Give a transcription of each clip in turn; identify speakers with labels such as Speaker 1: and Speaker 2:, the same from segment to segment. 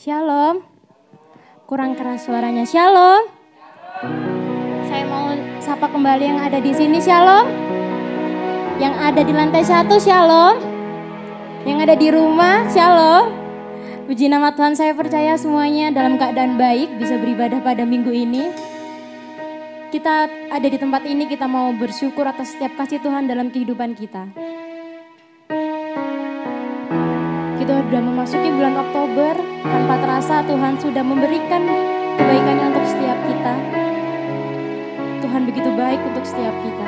Speaker 1: Shalom. Kurang keras suaranya. Shalom. Saya mau sapa kembali yang ada di sini. Shalom. Yang ada di lantai 1. Shalom. Yang ada di rumah. Shalom. Puji nama Tuhan, saya percaya semuanya dalam keadaan baik, bisa beribadah pada minggu ini. Kita ada di tempat ini, kita mau bersyukur atas setiap kasih Tuhan dalam kehidupan kita. Kita sudah memasuki bulan Oktober, tanpa terasa Tuhan sudah memberikan kebaikannya untuk setiap kita. Tuhan begitu baik untuk setiap kita.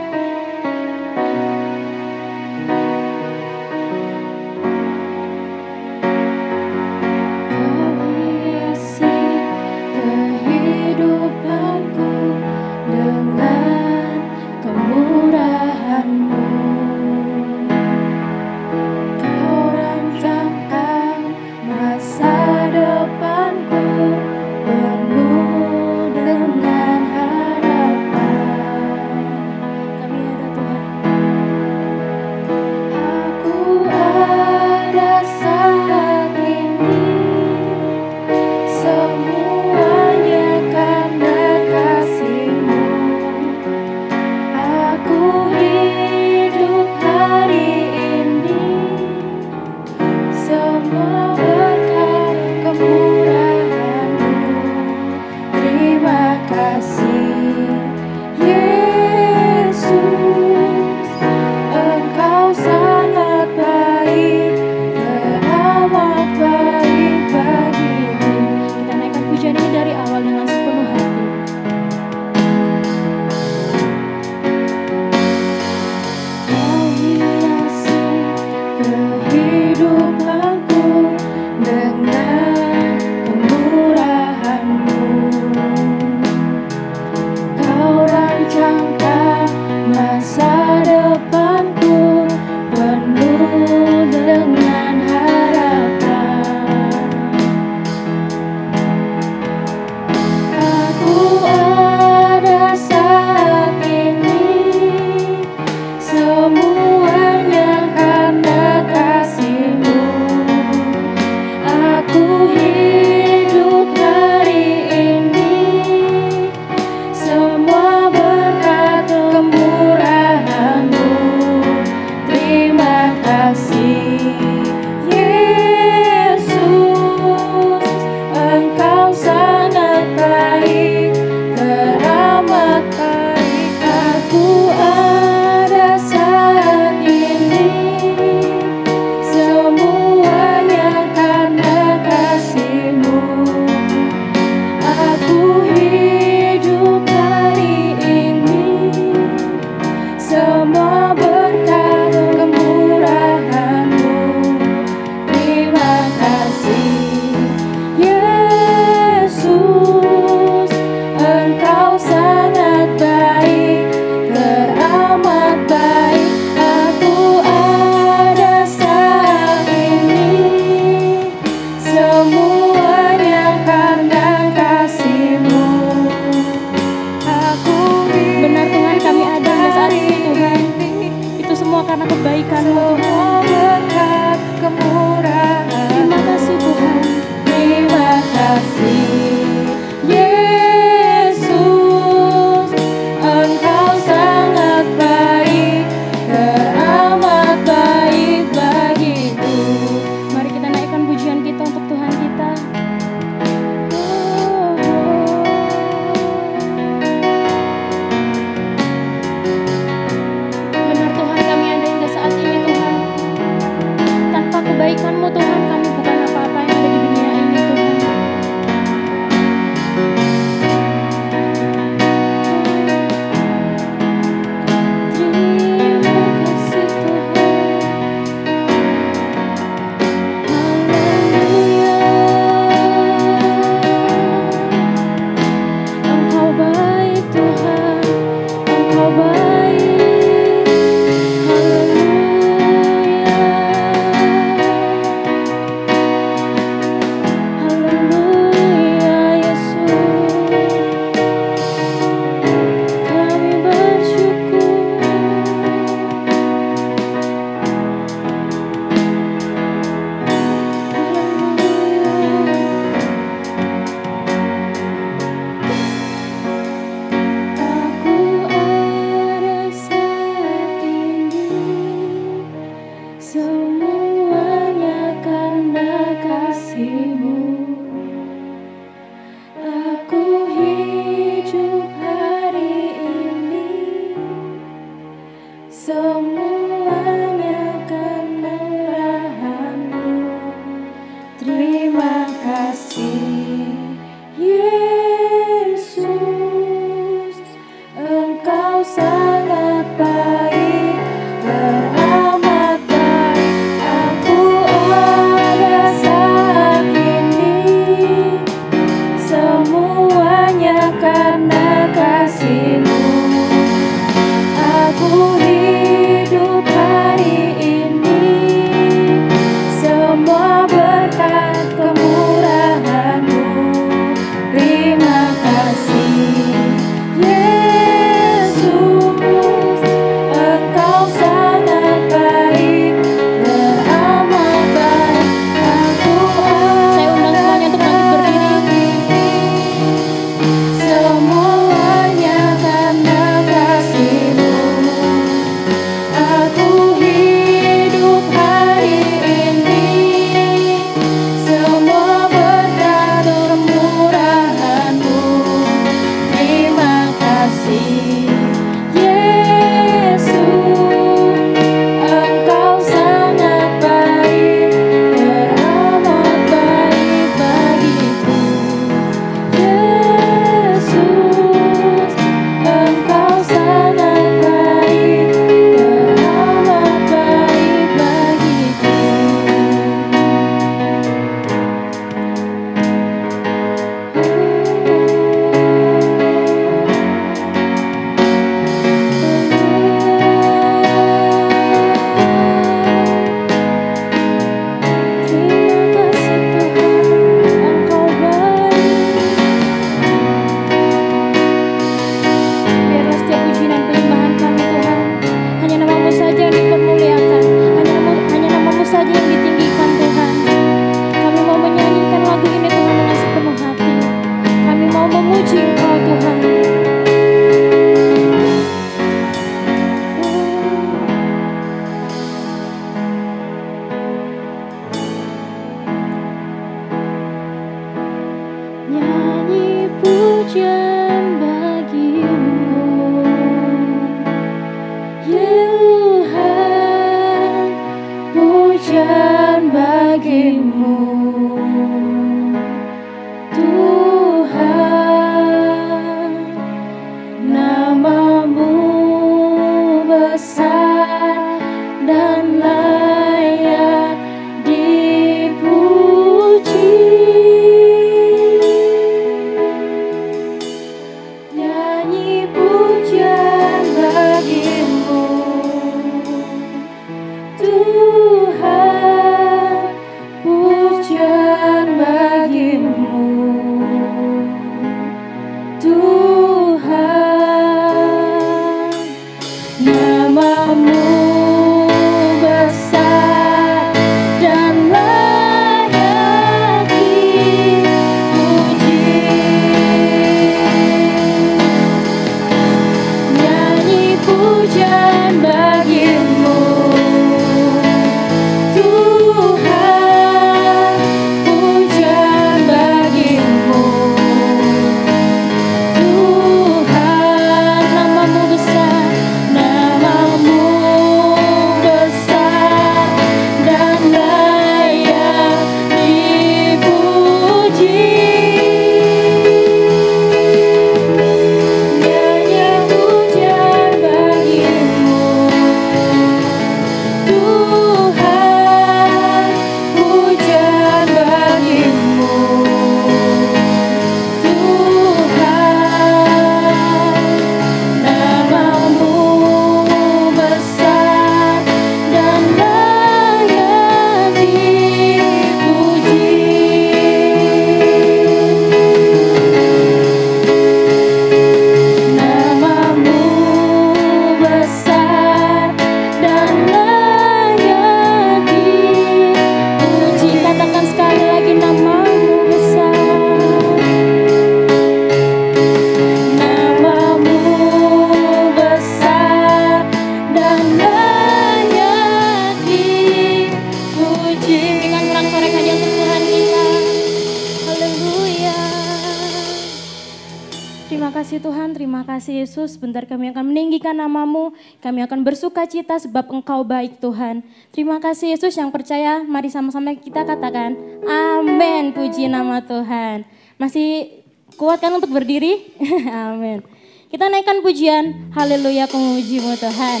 Speaker 1: kasih Tuhan, terima kasih Yesus. Bentar kami akan meninggikan nama-Mu, kami akan bersuka cita sebab Engkau baik Tuhan. Terima kasih Yesus, yang percaya mari sama-sama kita katakan amin, puji nama Tuhan. Masih kuat kan untuk berdiri? Amin. Kita naikkan pujian, haleluya ku memuji-Mu Tuhan.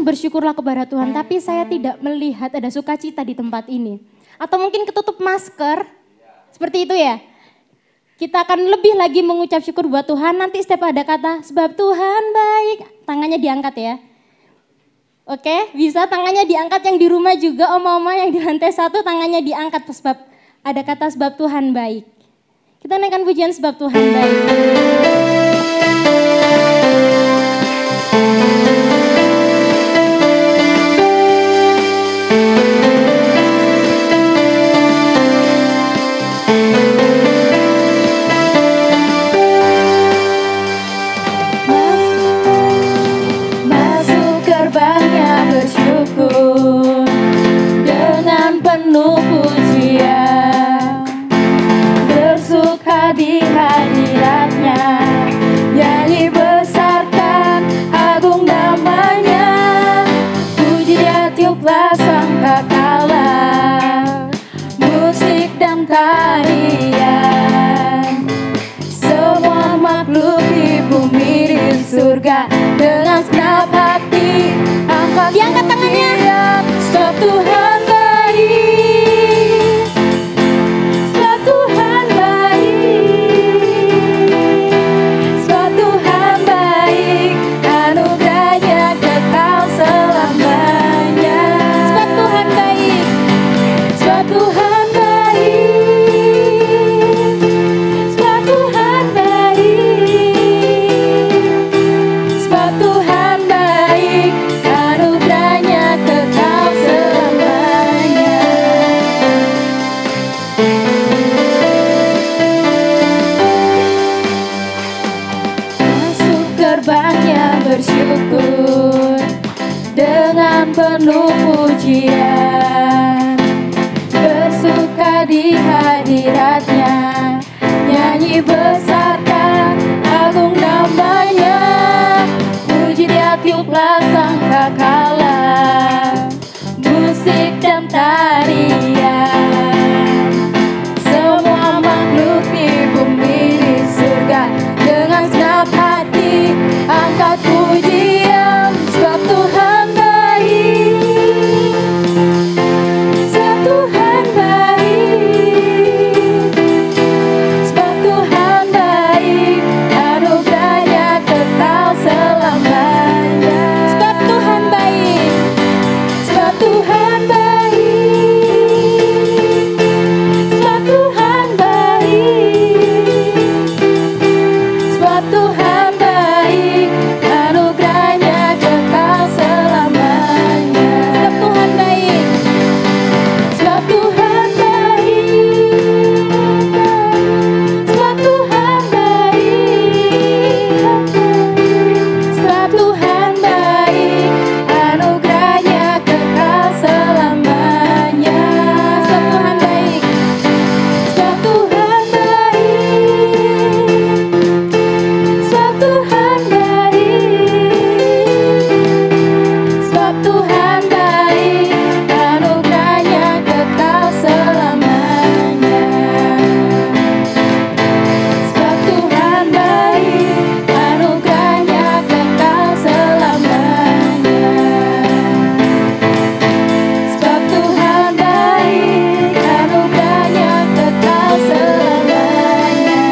Speaker 1: Bersyukurlah kepada Tuhan, tapi saya tidak melihat ada sukacita di tempat ini. Atau mungkin ketutup masker, seperti itu ya. Kita akan lebih lagi mengucap syukur buat Tuhan, nanti setiap ada kata, sebab Tuhan baik, tangannya diangkat ya. Oke, bisa tangannya diangkat yang di rumah juga, oma-oma yang di lantai 1 tangannya diangkat, sebab ada kata sebab Tuhan baik. Kita naikkan pujian sebab Tuhan baik.
Speaker 2: Bersuka di hadiratnya.
Speaker 1: terbangnya bersyukur dengan penuh pujian, bersuka di hadiratnya, nyanyi besarkan agung namanya, puji dia tiuplah sangkakala, musik dan tarian, semua makhluk di bumi di surga dengan senap hati angkat pujian, sebab Tuhan baik, sebab Tuhan baik, sebab Tuhan baik, anugerahnya kekal selamanya, sebab Tuhan baik, sebab Tuhan baik, sebab Tuhan baik, sebab Tuhan baik, anugerahnya kekal selamanya, sebab Tuhan baik, sebab Tuhan baik, sebab Tuhan baik, sebab Tuhan baik, anugerahnya kekal selamanya, sebab Tuhan baik, sebab Tuhan baik, sebab Tuhan baik, sebab Tuhan baik, anugerahnya kekal selamanya, sebab Tuhan baik, anugerahnya kekal selamanya, sebab Tuhan baik, anugerahnya kekal selamanya.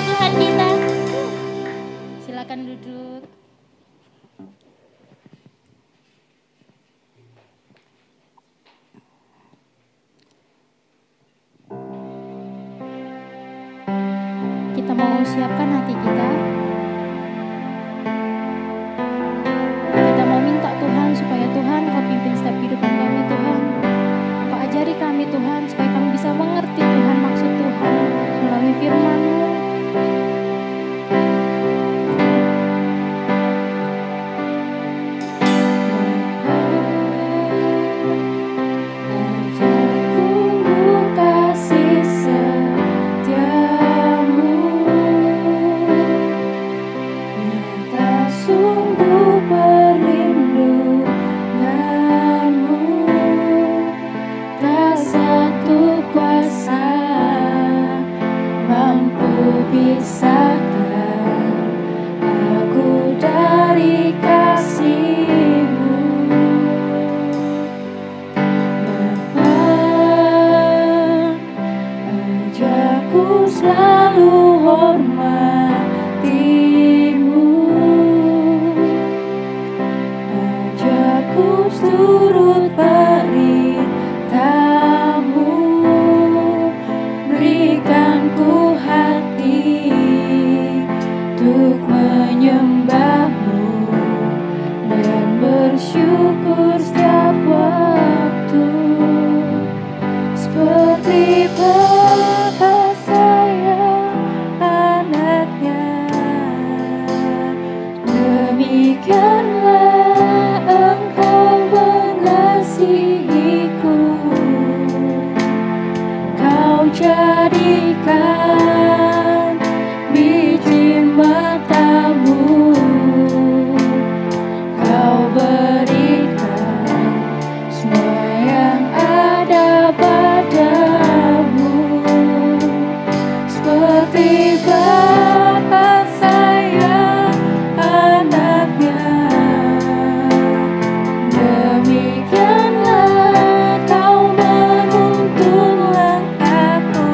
Speaker 1: Tuhan kita, silakan duduk. Kita mau siapkan hati kita. Kita mau minta Tuhan supaya Tuhan Kau pimpin setiap kehidupan kami Tuhan. Kau ajari kami Tuhan supaya kami bisa mengerti Tuhan maksud Tuhan melalui firman-Mu. Kasih setiamu, nyata sungguh perlindunganmu, tak satu kuasa mampu pisahkan aku dari kasih-Mu. Ajarku selalu hormati-Mu, ajarku turut perintah-Mu, berikanku hati untuk menyembah-Mu dan bersyukur setiap waktu, seperti Bapa sayang anaknya, demikianlah Engkau mengasihiku. Kau jadikan biji mata-Mu, Kau berikan semua yang ada padamu, seperti Bapa sayang anaknya, demikianlah Kau menuntun langkahku.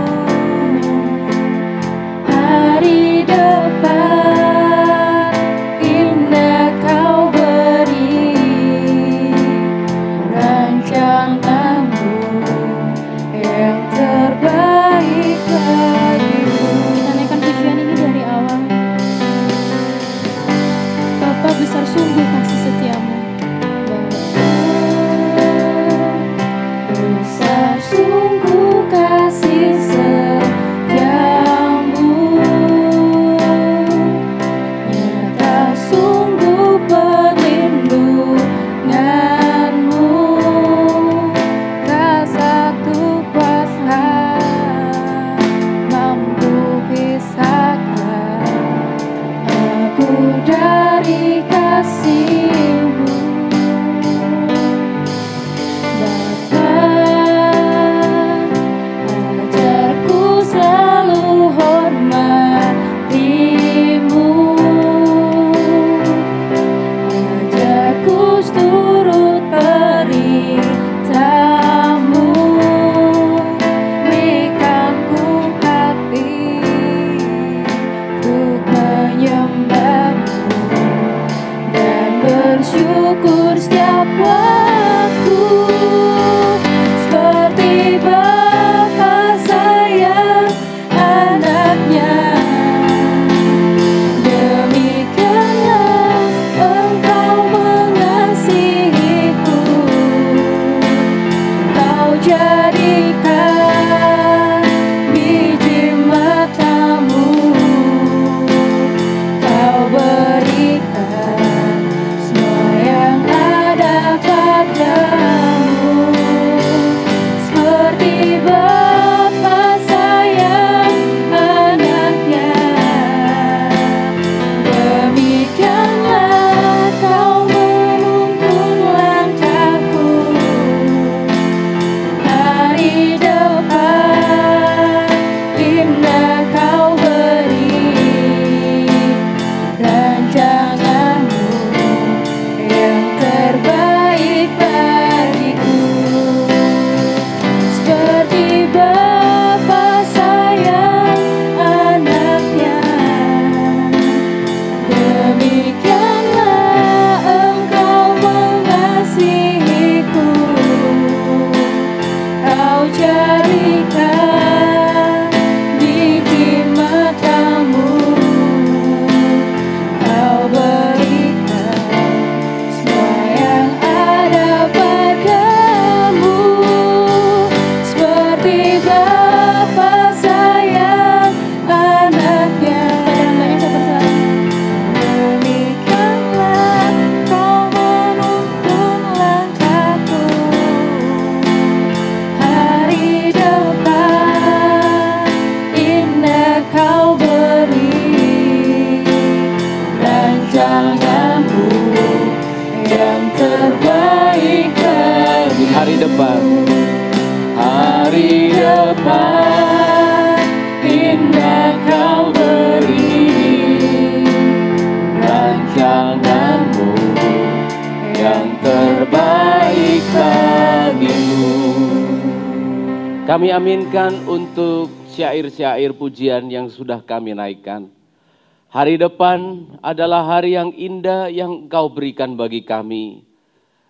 Speaker 2: dapat sayang anaknya. Demikianlah kau menuntun langkahku, hari depan indah kau beri, rancanganmu yang terbaik bagi
Speaker 3: Hari depan,
Speaker 2: hari depan indah kau beri, rancanganmu yang terbaik bagimu.
Speaker 3: kami aminkan untuk syair-syair pujian yang sudah kami naikkan. Hari depan adalah hari yang indah yang Engkau berikan bagi kami.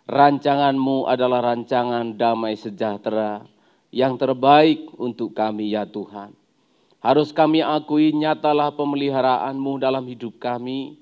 Speaker 3: Rancanganmu adalah rancangan damai sejahtera yang terbaik untuk kami ya Tuhan. Harus kami akui nyatalah pemeliharaanmu dalam hidup kami.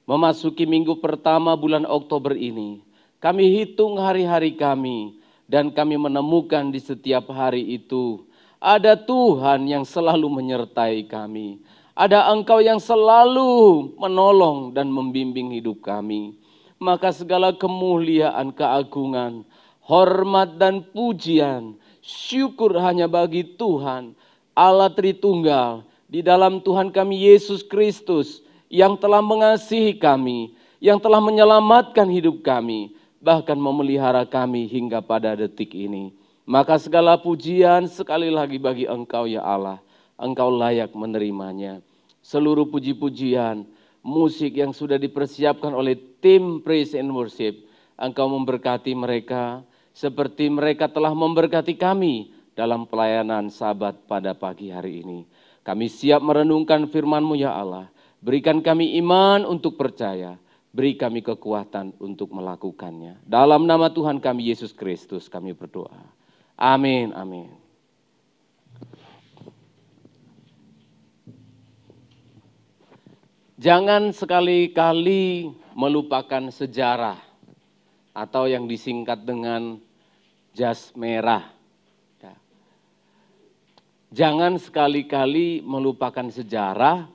Speaker 3: Memasuki minggu pertama bulan Oktober ini, kami hitung hari-hari kami dan kami menemukan di setiap hari itu ada Tuhan yang selalu menyertai kami. Ada Engkau yang selalu menolong dan membimbing hidup kami. Maka segala kemuliaan, keagungan, hormat dan pujian, syukur hanya bagi Tuhan, Allah Tritunggal, di dalam Tuhan kami Yesus Kristus, yang telah mengasihi kami, yang telah menyelamatkan hidup kami, bahkan memelihara kami hingga pada detik ini. Maka segala pujian sekali lagi bagi Engkau ya Allah, Engkau layak menerimanya. Seluruh puji-pujian, musik yang sudah dipersiapkan oleh tim Praise and Worship, Engkau memberkati mereka seperti mereka telah memberkati kami dalam pelayanan Sabat pada pagi hari ini. Kami siap merenungkan firman-Mu ya Allah. Berikan kami iman untuk percaya, beri kami kekuatan untuk melakukannya. Dalam nama Tuhan kami Yesus Kristus kami berdoa. Amin, amin. Jangan sekali-kali melupakan sejarah atau yang disingkat dengan jas merah. Jangan sekali-kali melupakan sejarah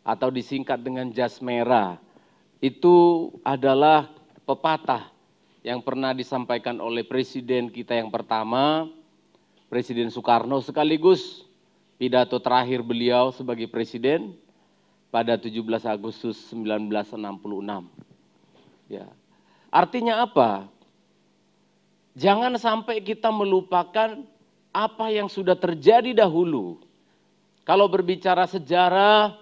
Speaker 3: atau disingkat dengan jas merah. Itu adalah pepatah yang pernah disampaikan oleh presiden kita yang pertama, Presiden Soekarno, sekaligus pidato terakhir beliau sebagai presiden pada 17 Agustus 1966. Ya. Artinya apa? Jangan sampai kita melupakan apa yang sudah terjadi dahulu. Kalau berbicara sejarah,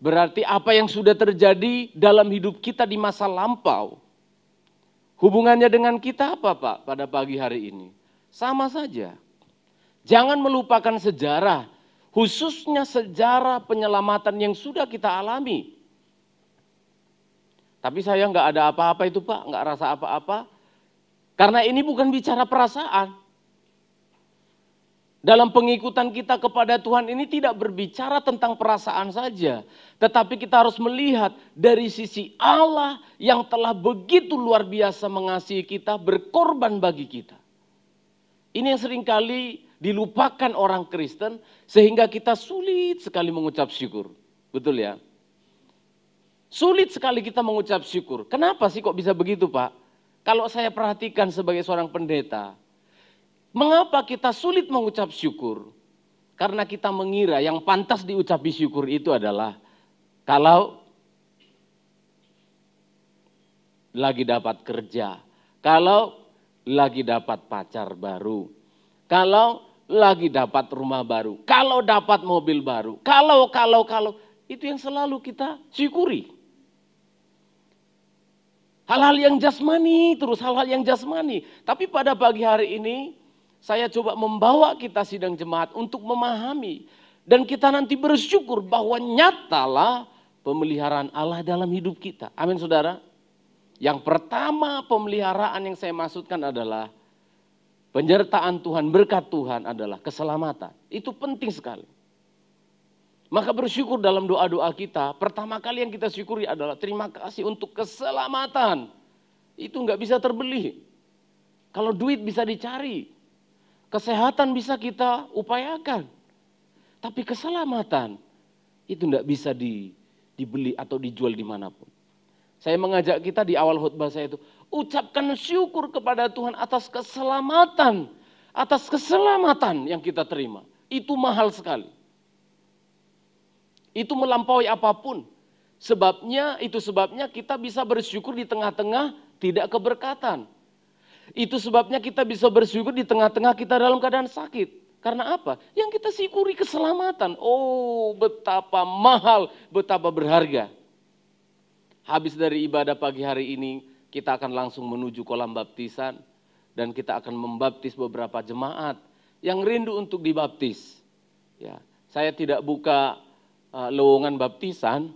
Speaker 3: berarti apa yang sudah terjadi dalam hidup kita di masa lampau. Hubungannya dengan kita apa Pak pada pagi hari ini? Sama saja. Jangan melupakan sejarah, khususnya sejarah penyelamatan yang sudah kita alami. Tapi saya nggak ada apa-apa itu Pak, nggak rasa apa-apa. Karena ini bukan bicara perasaan. Dalam pengikutan kita kepada Tuhan ini tidak berbicara tentang perasaan saja. Tetapi kita harus melihat dari sisi Allah yang telah begitu luar biasa mengasihi kita, berkorban bagi kita. Ini yang seringkali dilupakan orang Kristen sehingga kita sulit sekali mengucap syukur. Betul ya? Sulit sekali kita mengucap syukur. Kenapa sih kok bisa begitu Pak? Kalau saya perhatikan sebagai seorang pendeta, mengapa kita sulit mengucap syukur? Karena kita mengira yang pantas diucapi syukur itu adalah kalau lagi dapat kerja, kalau lagi dapat pacar baru, kalau lagi dapat rumah baru, kalau dapat mobil baru, kalau, itu yang selalu kita syukuri. Hal-hal yang jasmani, terus hal-hal yang jasmani. Tapi pada pagi hari ini, saya coba membawa kita sidang jemaat untuk memahami. Dan kita nanti bersyukur bahwa nyatalah pemeliharaan Allah dalam hidup kita. Amin saudara. Yang pertama pemeliharaan yang saya maksudkan adalah penyertaan Tuhan, berkat Tuhan adalah keselamatan. Itu penting sekali. Maka bersyukur dalam doa-doa kita, pertama kali yang kita syukuri adalah terima kasih untuk keselamatan. Itu nggak bisa terbeli. Kalau duit bisa dicari. Kesehatan bisa kita upayakan. Tapi keselamatan itu tidak bisa dibeli atau dijual dimanapun. Saya mengajak kita di awal khutbah saya itu, ucapkan syukur kepada Tuhan atas keselamatan. Atas keselamatan yang kita terima. Itu mahal sekali. Itu melampaui apapun. Itu sebabnya kita bisa bersyukur di tengah-tengah tidak keberkatan. Itu sebabnya kita bisa bersyukur di tengah-tengah kita dalam keadaan sakit. Karena apa? Yang kita syukuri keselamatan. Oh, betapa mahal, betapa berharga. Habis dari ibadah pagi hari ini, kita akan langsung menuju kolam baptisan. Dan kita akan membaptis beberapa jemaat yang rindu untuk dibaptis. Ya, saya tidak buka lowongan baptisan,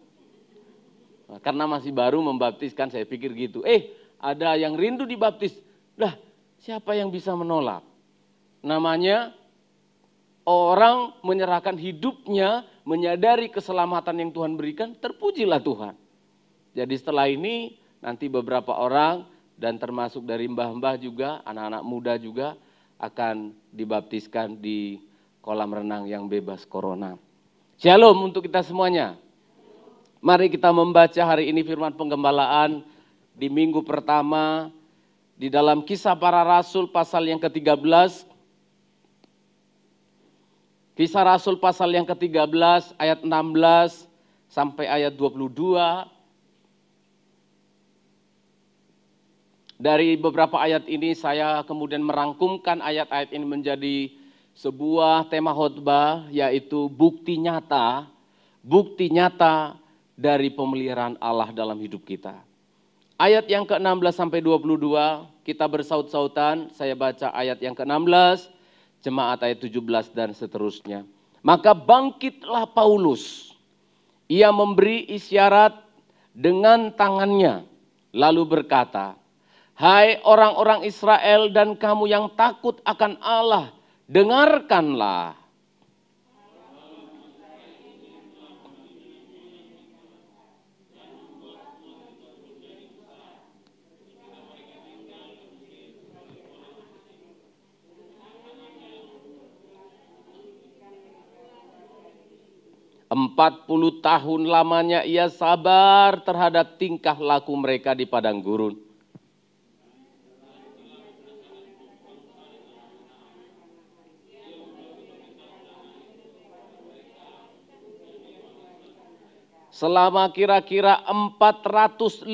Speaker 3: karena masih baru membaptiskan, saya pikir gitu. Ada yang rindu dibaptis. Lah, siapa yang bisa menolak? Namanya orang menyerahkan hidupnya, menyadari keselamatan yang Tuhan berikan, terpujilah Tuhan. Jadi setelah ini nanti beberapa orang dan termasuk dari mbah-mbah juga, anak-anak muda juga akan dibaptiskan di kolam renang yang bebas corona. Shalom untuk kita semuanya. Mari kita membaca hari ini firman penggembalaan di minggu pertama di dalam Kisah Para Rasul pasal yang ke-13. Kisah Rasul pasal yang ke-13 ayat 16 sampai ayat 22. Dari beberapa ayat ini saya kemudian merangkumkan ayat-ayat ini menjadi sebuah tema khotbah, yaitu bukti nyata dari pemeliharaan Allah dalam hidup kita. Ayat yang ke-16 sampai 22 kita bersaut-sautan, saya baca ayat yang ke-16, jemaat ayat 17 dan seterusnya. Maka bangkitlah Paulus, ia memberi isyarat dengan tangannya, lalu berkata, "Hai orang-orang Israel dan kamu yang takut akan Allah, dengarkanlah. Empat 40 tahun lamanya ia sabar terhadap tingkah laku mereka di padang gurun. Selama kira-kira 450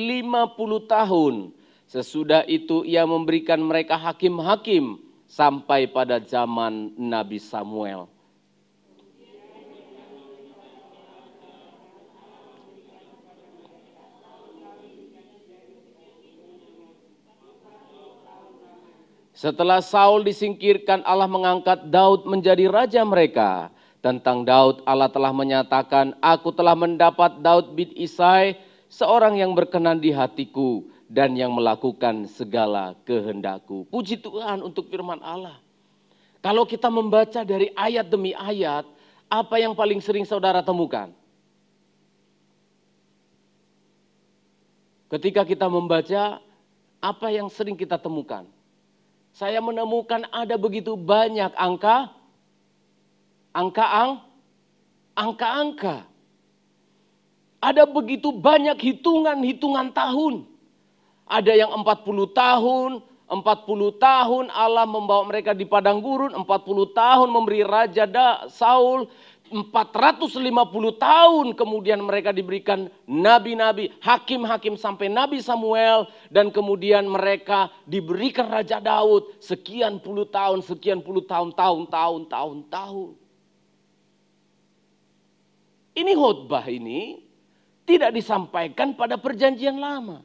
Speaker 3: tahun, sesudah itu ia memberikan mereka hakim-hakim sampai pada zaman Nabi Samuel. Setelah Saul disingkirkan, Allah mengangkat Daud menjadi raja mereka. Tentang Daud, Allah telah menyatakan, "Aku telah mendapat Daud bin Isai, seorang yang berkenan di hatiku dan yang melakukan segala kehendakku." Puji Tuhan untuk firman Allah. Kalau kita membaca dari ayat demi ayat, apa yang paling sering saudara temukan? Ketika kita membaca, apa yang sering kita temukan? Saya menemukan ada begitu banyak angka. Ada begitu banyak hitungan tahun. Ada yang 40 tahun, 40 tahun Allah membawa mereka di padang gurun, 40 tahun memberi raja Saul, 450 tahun kemudian mereka diberikan nabi-nabi, hakim-hakim sampai Nabi Samuel, dan kemudian mereka diberikan Raja Daud sekian puluh tahun. Ini khotbah ini tidak disampaikan pada perjanjian lama.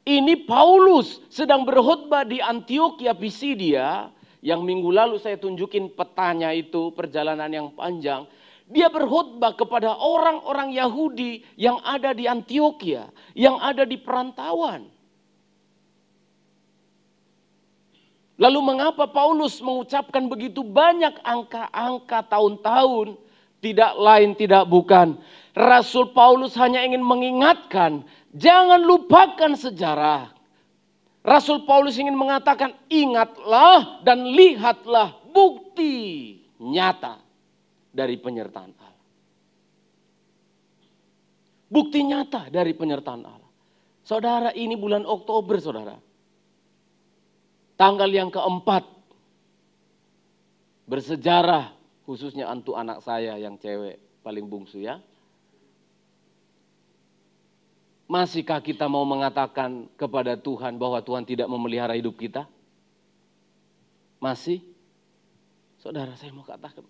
Speaker 3: Ini Paulus sedang berkhotbah di Antioquia Pisidia. Yang minggu lalu saya tunjukin petanya itu, perjalanan yang panjang. Dia berkhotbah kepada orang-orang Yahudi yang ada di Antioquia, yang ada di perantauan. Lalu mengapa Paulus mengucapkan begitu banyak angka-angka tahun-tahun? Tidak lain tidak bukan, Rasul Paulus hanya ingin mengingatkan, jangan lupakan sejarah. Rasul Paulus ingin mengatakan, ingatlah dan lihatlah bukti nyata dari penyertaan Allah. Bukti nyata dari penyertaan Allah. Saudara, ini bulan Oktober, saudara. Tanggal yang keempat. Bersejarah, khususnya untuk anak saya yang cewek paling bungsu ya. Masihkah kita mau mengatakan kepada Tuhan bahwa Tuhan tidak memelihara hidup kita? Masih? Saudara, saya mau katakan,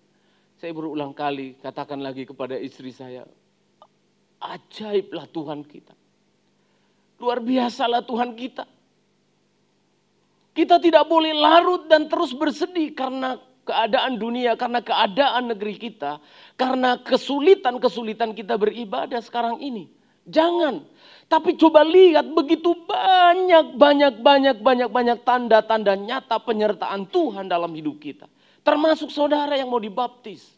Speaker 3: saya berulang kali katakan lagi kepada istri saya, ajaiblah Tuhan kita. Luar biasalah Tuhan kita. Kita tidak boleh larut dan terus bersedih karena keadaan dunia, karena keadaan negeri kita, karena kesulitan-kesulitan kita beribadah sekarang ini. Jangan. Tapi coba lihat begitu banyak tanda-tanda nyata penyertaan Tuhan dalam hidup kita. Termasuk saudara yang mau dibaptis.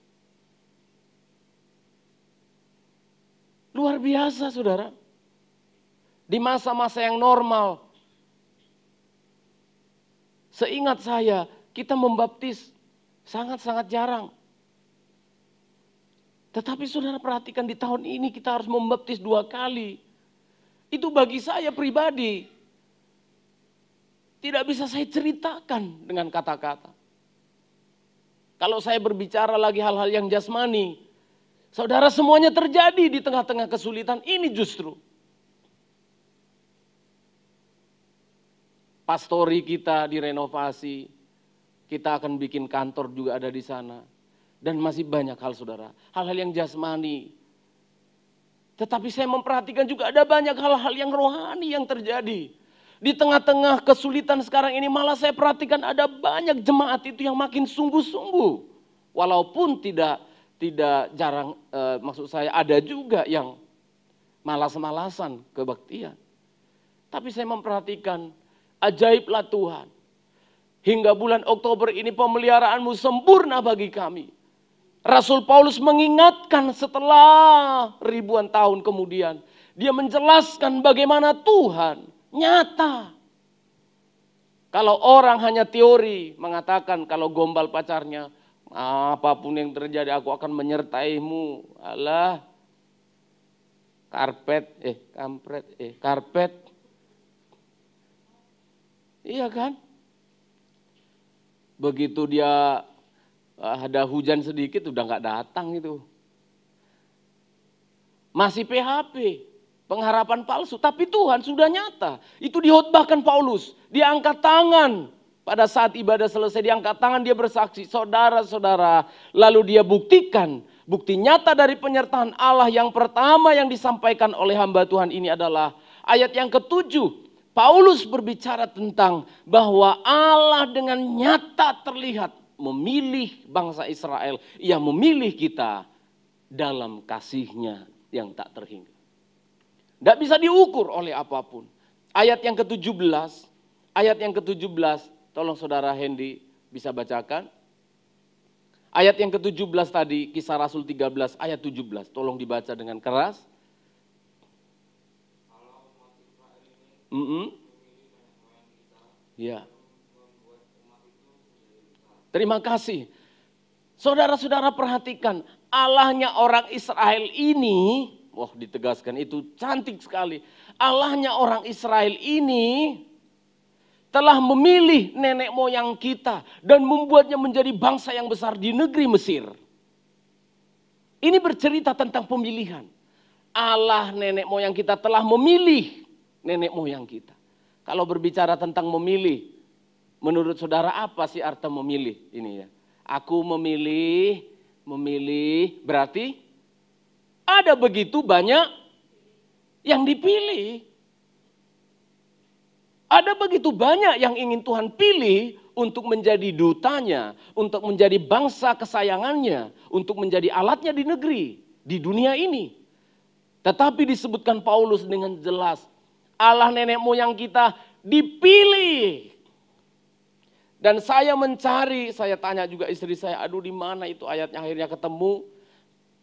Speaker 3: Luar biasa saudara. Di masa-masa yang normal. Seingat saya, kita membaptis sangat-sangat jarang. Tetapi saudara perhatikan di tahun ini kita harus membaptis 2 kali. Itu bagi saya pribadi. Tidak bisa saya ceritakan dengan kata-kata. Kalau saya berbicara lagi hal-hal yang jasmani. Saudara, semuanya terjadi di tengah-tengah kesulitan ini justru. Pastori kita direnovasi. Kita akan bikin kantor juga ada di sana. Dan masih banyak hal saudara. Hal-hal yang jasmani. Tetapi saya memperhatikan juga ada banyak hal-hal yang rohani yang terjadi. Di tengah-tengah kesulitan sekarang ini malah saya perhatikan ada banyak jemaat itu yang makin sungguh-sungguh. Walaupun tidak jarang, maksud saya ada juga yang malas-malasan kebaktian. Tapi saya memperhatikan ajaiblah Tuhan. Hingga bulan Oktober ini pemeliharaanmu sempurna bagi kami. Rasul Paulus mengingatkan setelah ribuan tahun kemudian. Dia menjelaskan bagaimana Tuhan nyata. Kalau orang hanya teori mengatakan kalau gombal pacarnya, apapun yang terjadi aku akan menyertaimu. Alah, karpet. Iya kan? Begitu dia ada hujan sedikit udah gak datang itu. Masih PHP, pengharapan palsu. Tapi Tuhan sudah nyata. Itu dihotbahkan Paulus. Dia angkat tangan. Pada saat ibadah selesai dia angkat tangan, dia bersaksi. Saudara-saudara, lalu dia buktikan. Bukti nyata dari penyertaan Allah yang pertama yang disampaikan oleh hamba Tuhan ini adalah ayat yang ke-7. Paulus berbicara tentang bahwa Allah dengan nyata terlihat memilih bangsa Israel. Ia memilih kita dalam kasih-Nya yang tak terhingga. Tidak bisa diukur oleh apapun. Ayat yang ke-17. Tolong saudara Hendy bisa bacakan. Ayat yang ke-17 tadi, Kisah Rasul 13 ayat 17. Tolong dibaca dengan keras. Ya. Terima kasih. Saudara-saudara perhatikan, Allahnya orang Israel ini, ditegaskan itu cantik sekali. Allahnya orang Israel ini telah memilih nenek moyang kita dan membuatnya menjadi bangsa yang besar di negeri Mesir. Ini bercerita tentang pemilihan. Allah nenek moyang kita telah memilih nenek moyang kita. Kalau berbicara tentang memilih, menurut saudara apa sih arti memilih ini ya? Aku memilih berarti ada begitu banyak yang dipilih. Ada begitu banyak yang ingin Tuhan pilih untuk menjadi dutanya, untuk menjadi bangsa kesayangannya, untuk menjadi alatnya di negeri, di dunia ini. Tetapi disebutkan Paulus dengan jelas, Allah nenek moyang kita dipilih. Dan saya mencari, saya tanya juga istri saya, aduh di mana itu ayatnya, akhirnya ketemu.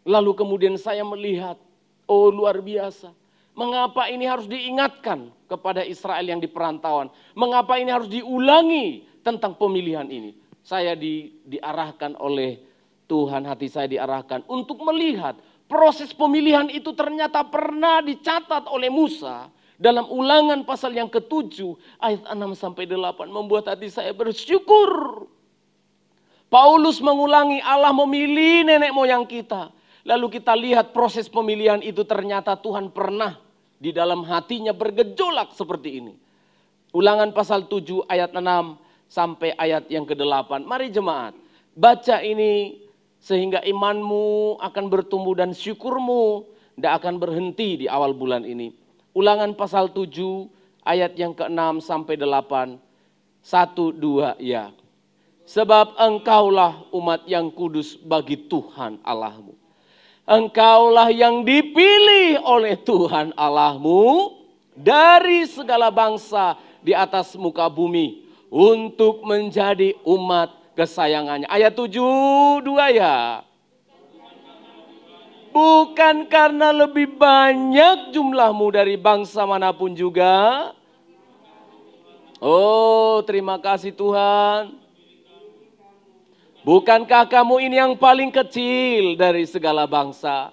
Speaker 3: Lalu kemudian saya melihat, oh luar biasa. Mengapa ini harus diingatkan kepada Israel yang di perantauan? Mengapa ini harus diulangi tentang pemilihan ini? Saya diarahkan oleh Tuhan, hati saya diarahkan untuk melihat proses pemilihan itu ternyata pernah dicatat oleh Musa dalam Ulangan pasal yang ke-7 ayat 6 sampai 8, membuat hati saya bersyukur. Paulus mengulangi, Allah memilih nenek moyang kita. Lalu kita lihat proses pemilihan itu ternyata Tuhan pernah di dalam hatinya bergejolak seperti ini. Ulangan pasal 7 ayat 6 sampai ayat yang ke-8. Mari jemaat, baca ini sehingga imanmu akan bertumbuh dan syukurmu tidak akan berhenti di awal bulan ini. Ulangan pasal 7 ayat yang ke-6 sampai 8. 1, 2, ya. Sebab engkaulah umat yang kudus bagi Tuhan Allahmu. Engkaulah yang dipilih oleh Tuhan Allahmu dari segala bangsa di atas muka bumi untuk menjadi umat kesayangannya. Ayat 7, 2 ya. Bukan karena lebih banyak jumlahmu dari bangsa manapun juga. Oh, terima kasih Tuhan. Bukankah kamu ini yang paling kecil dari segala bangsa?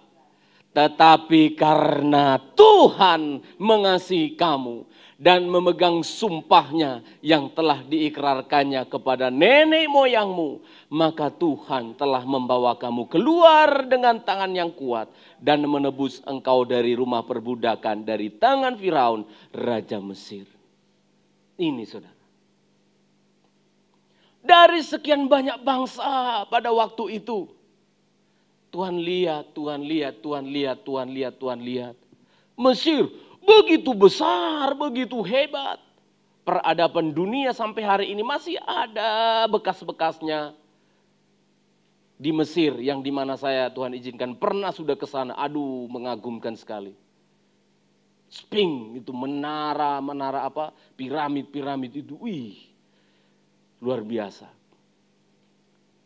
Speaker 3: Tetapi karena Tuhan mengasihi kamu dan memegang sumpahnya yang telah diikrarkannya kepada nenek moyangmu, maka Tuhan telah membawa kamu keluar dengan tangan yang kuat dan menebus engkau dari rumah perbudakan, dari tangan Firaun, Raja Mesir. Ini saudara. Dari sekian banyak bangsa pada waktu itu, Tuhan lihat, Tuhan lihat, Tuhan lihat, Tuhan lihat, Tuhan lihat. Mesir begitu besar, begitu hebat. Peradaban dunia sampai hari ini masih ada bekas-bekasnya. Di Mesir yang dimana saya Tuhan izinkan pernah sudah ke sana. Aduh, mengagumkan sekali. Sphinx itu menara apa? Piramid itu, wih. Luar biasa.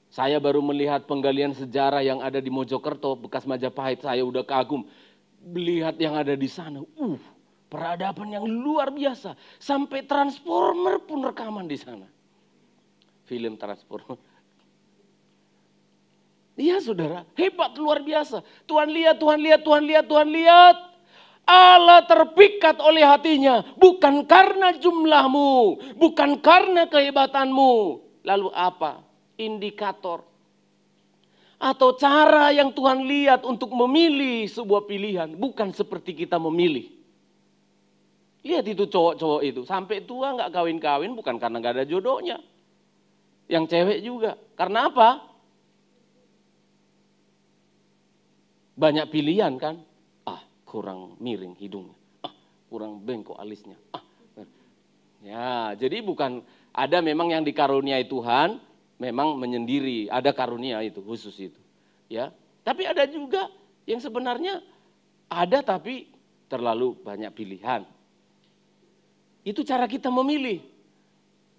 Speaker 3: Saya baru melihat penggalian sejarah yang ada di Mojokerto, bekas Majapahit, saya udah kagum. Lihat yang ada di sana, peradaban yang luar biasa. Sampai Transformer pun rekaman di sana. Film Transformer. Iya saudara, hebat luar biasa. Tuhan lihat, Tuhan lihat, Tuhan lihat, Tuhan lihat. Allah terpikat oleh hatinya, bukan karena jumlahmu, bukan karena kehebatanmu. Lalu apa? Indikator atau cara yang Tuhan lihat untuk memilih sebuah pilihan, bukan seperti kita memilih. Lihat itu cowok-cowok itu, sampai tua gak kawin-kawin bukan karena gak ada jodohnya. Yang cewek juga, karena apa? Banyak pilihan kan? Kurang miring hidungnya, kurang bengkok alisnya. Ya, jadi bukan ada memang yang dikaruniai Tuhan, memang menyendiri, ada karunia itu khusus itu. Ya, tapi ada juga yang sebenarnya ada tapi terlalu banyak pilihan. Itu cara kita memilih.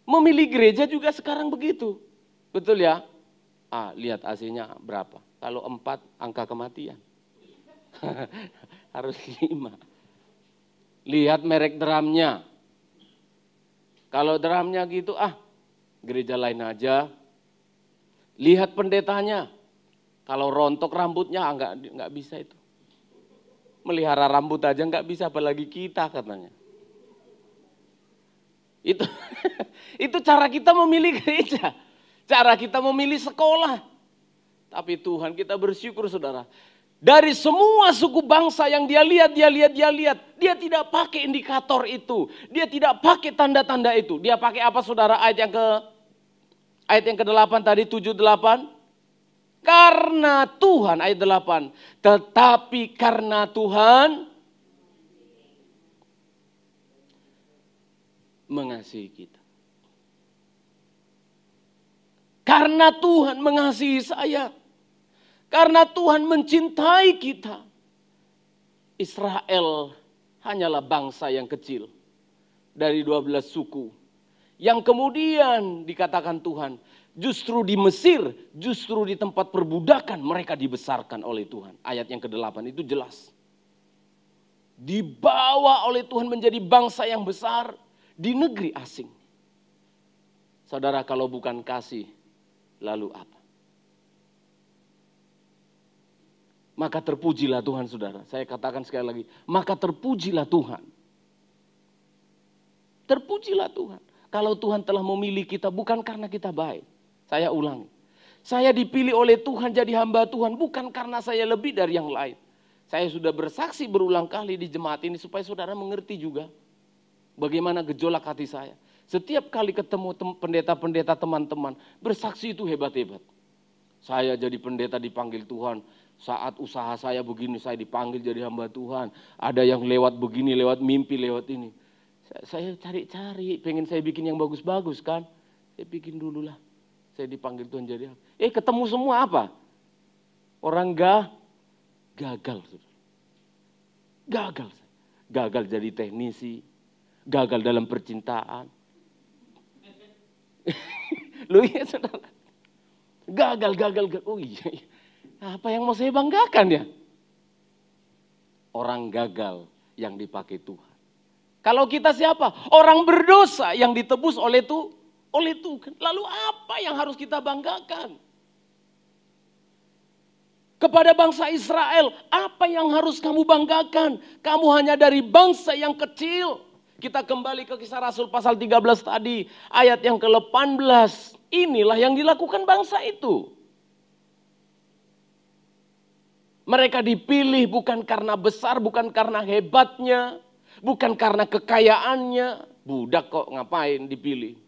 Speaker 3: Memilih gereja juga sekarang begitu, betul ya? Lihat AC-nya berapa? Kalau 4 angka kematian. Harus 5. Lihat merek drumnya. Kalau drumnya gitu, gereja lain aja. Lihat pendetanya. Kalau rontok rambutnya, enggak bisa itu. Melihara rambut aja enggak bisa, apalagi kita katanya. Itu cara kita memilih gereja. Cara kita memilih sekolah. Tapi Tuhan, kita bersyukur saudara. Dari semua suku bangsa yang dia lihat. Dia tidak pakai indikator itu. Dia tidak pakai tanda-tanda itu. Dia pakai apa saudara? Ayat yang ke-8 tadi, 7-8. Karena Tuhan, ayat 8. Tetapi karena Tuhan mengasihi kita. Karena Tuhan mengasihi saya. Karena Tuhan mencintai kita. Israel hanyalah bangsa yang kecil dari 12 suku. Yang kemudian dikatakan Tuhan, justru di Mesir, justru di tempat perbudakan mereka dibesarkan oleh Tuhan. Ayat yang ke-8 itu jelas. dibawa oleh Tuhan menjadi bangsa yang besar di negeri asing. Saudara, kalau bukan kasih, lalu apa? Maka terpujilah Tuhan, saudara. Saya katakan sekali lagi, maka terpujilah Tuhan. Terpujilah Tuhan. Kalau Tuhan telah memilih kita bukan karena kita baik. Saya ulangi. Saya dipilih oleh Tuhan jadi hamba Tuhan bukan karena saya lebih dari yang lain. Saya sudah bersaksi berulang kali di jemaat ini supaya saudara mengerti juga bagaimana gejolak hati saya. Setiap kali ketemu pendeta-pendeta teman-teman, bersaksi itu hebat-hebat. Saya jadi pendeta dipanggil Tuhan. Saat usaha saya begini, saya dipanggil jadi hamba Tuhan. Ada yang lewat begini, lewat mimpi, lewat ini. Saya cari-cari, pengen saya bikin yang bagus-bagus kan. Saya bikin dulu lah. Saya dipanggil Tuhan jadi apa. Ketemu semua apa? Orang gagal. Gagal. Gagal jadi teknisi. Gagal dalam percintaan. Loh iya saudara. Gagal. Oh iya. Apa yang mau saya banggakan ya? Orang gagal yang dipakai Tuhan. Kalau kita siapa? Orang berdosa yang ditebus oleh Tuhan. Lalu apa yang harus kita banggakan? Kepada bangsa Israel, apa yang harus kamu banggakan? Kamu hanya dari bangsa yang kecil. Kita kembali ke Kisah Rasul pasal 13 tadi, ayat yang ke-18. Inilah yang dilakukan bangsa itu. Mereka dipilih bukan karena besar, bukan karena hebatnya, bukan karena kekayaannya. Budak kok ngapain dipilih.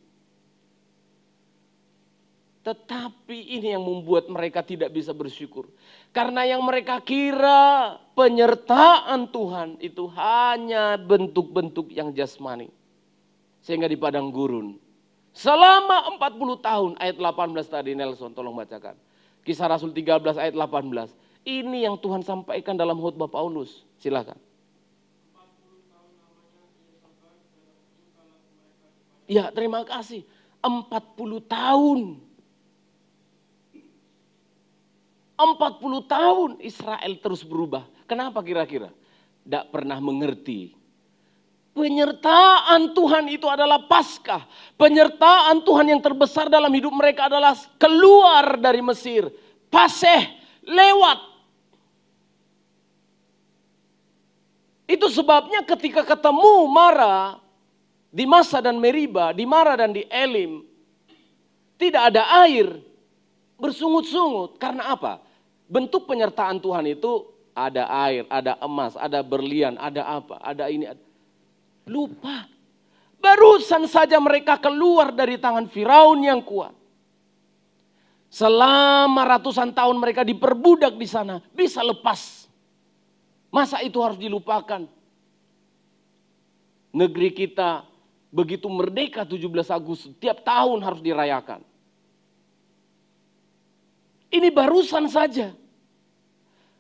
Speaker 3: Tetapi ini yang membuat mereka tidak bisa bersyukur. Karena yang mereka kira penyertaan Tuhan itu hanya bentuk-bentuk yang jasmani. Sehingga di padang gurun. Selama 40 tahun, ayat 18 tadi Nelson tolong bacakan. Kisah Rasul 13 ayat 18. Ini yang Tuhan sampaikan dalam khotbah Paulus. Silakan. Ya, terima kasih. 40 tahun. 40 tahun Israel terus berubah. Kenapa kira-kira? Tidak pernah mengerti. Penyertaan Tuhan itu adalah Paskah. Penyertaan Tuhan yang terbesar dalam hidup mereka adalah keluar dari Mesir. Paseh lewat. Itu sebabnya ketika ketemu Mara di Masa dan Meriba, di Mara dan di Elim, tidak ada air, bersungut-sungut. Karena apa? Bentuk penyertaan Tuhan itu ada air, ada emas, ada berlian, ada apa, ada ini. Lupa. Barusan saja mereka keluar dari tangan Firaun yang kuat. Selama ratusan tahun mereka diperbudak di sana, bisa lepas. Masa itu harus dilupakan? Negeri kita begitu merdeka 17 Agustus, tiap tahun harus dirayakan. Ini barusan saja.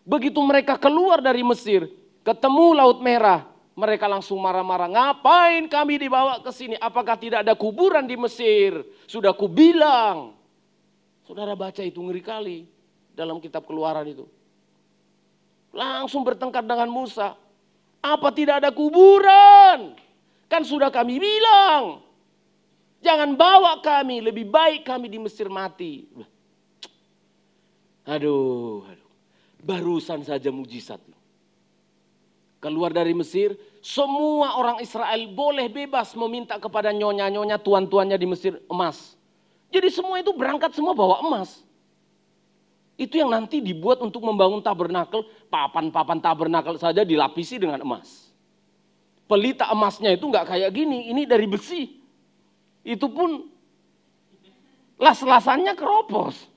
Speaker 3: Begitu mereka keluar dari Mesir, ketemu Laut Merah, mereka langsung marah-marah. Ngapain kami dibawa ke sini? Apakah tidak ada kuburan di Mesir? Sudah kubilang. Saudara baca itu ngeri kali dalam kitab Keluaran itu. Langsung bertengkar dengan Musa. Apa tidak ada kuburan? Kan sudah kami bilang. Jangan bawa kami, lebih baik kami di Mesir mati. Aduh. Barusan saja mujizat. Keluar dari Mesir, semua orang Israel boleh bebas meminta kepada nyonya-nyonya tuan-tuannya di Mesir emas. Jadi semua itu berangkat semua bawa emas. Itu yang nanti dibuat untuk membangun tabernakel, papan-papan tabernakel saja dilapisi dengan emas. Pelita emasnya itu nggak kayak gini, ini dari besi. Itu pun las-lasannya keropos.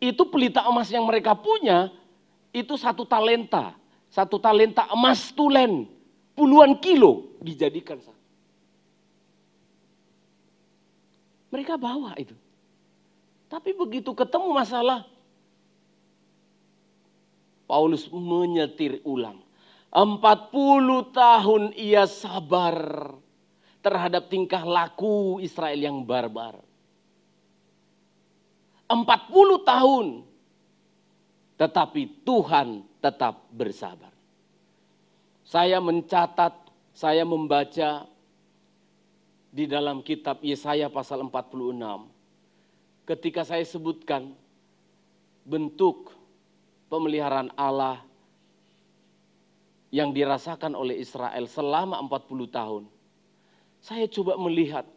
Speaker 3: Itu pelita emas yang mereka punya, itu 1 talenta. 1 talenta emas tulen, puluhan kilo dijadikan satu. Mereka bawa itu. Tapi begitu ketemu masalah, Paulus menyetir ulang. 40 tahun ia sabar terhadap tingkah laku Israel yang barbar. 40 tahun. Tetapi Tuhan tetap bersabar. Saya mencatat, saya membaca di dalam kitab Yesaya pasal 46. Ketika saya sebutkan bentuk pemeliharaan Allah yang dirasakan oleh Israel selama 40 tahun. Saya coba melihat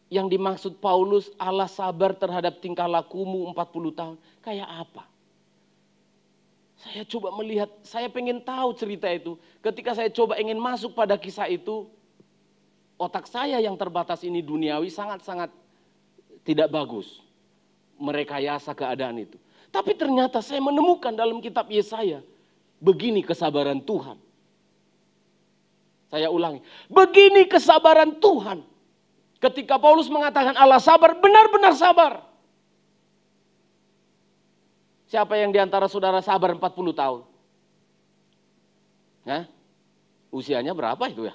Speaker 3: yang dimaksud Paulus, Allah sabar terhadap tingkah lakumu 40 tahun. Kayak apa? Saya coba melihat, saya pengen tahu cerita itu. Ketika saya coba ingin masuk pada kisah itu, otak saya yang terbatas ini duniawi sangat-sangat tidak bagus merekayasa keadaan itu. Tapi ternyata saya menemukan dalam kitab Yesaya, begini kesabaran Tuhan. Saya ulangi, begini kesabaran Tuhan. Ketika Paulus mengatakan Allah sabar, benar-benar sabar. Siapa yang diantara saudara sabar 40 tahun? Hah? Usianya berapa itu ya?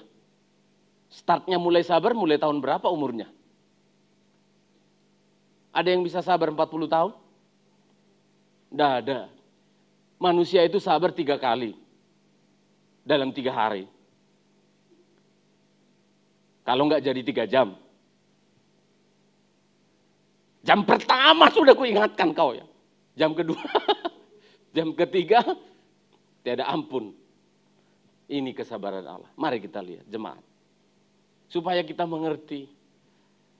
Speaker 3: Startnya mulai sabar, mulai tahun berapa umurnya? Ada yang bisa sabar 40 tahun? Tidak ada. Manusia itu sabar 3 kali. Dalam 3 hari. Kalau enggak jadi 3 jam. Jam pertama sudah kuingatkan kau ya. Jam kedua, jam ketiga, tiada ampun. Ini kesabaran Allah. Mari kita lihat jemaat. Supaya kita mengerti.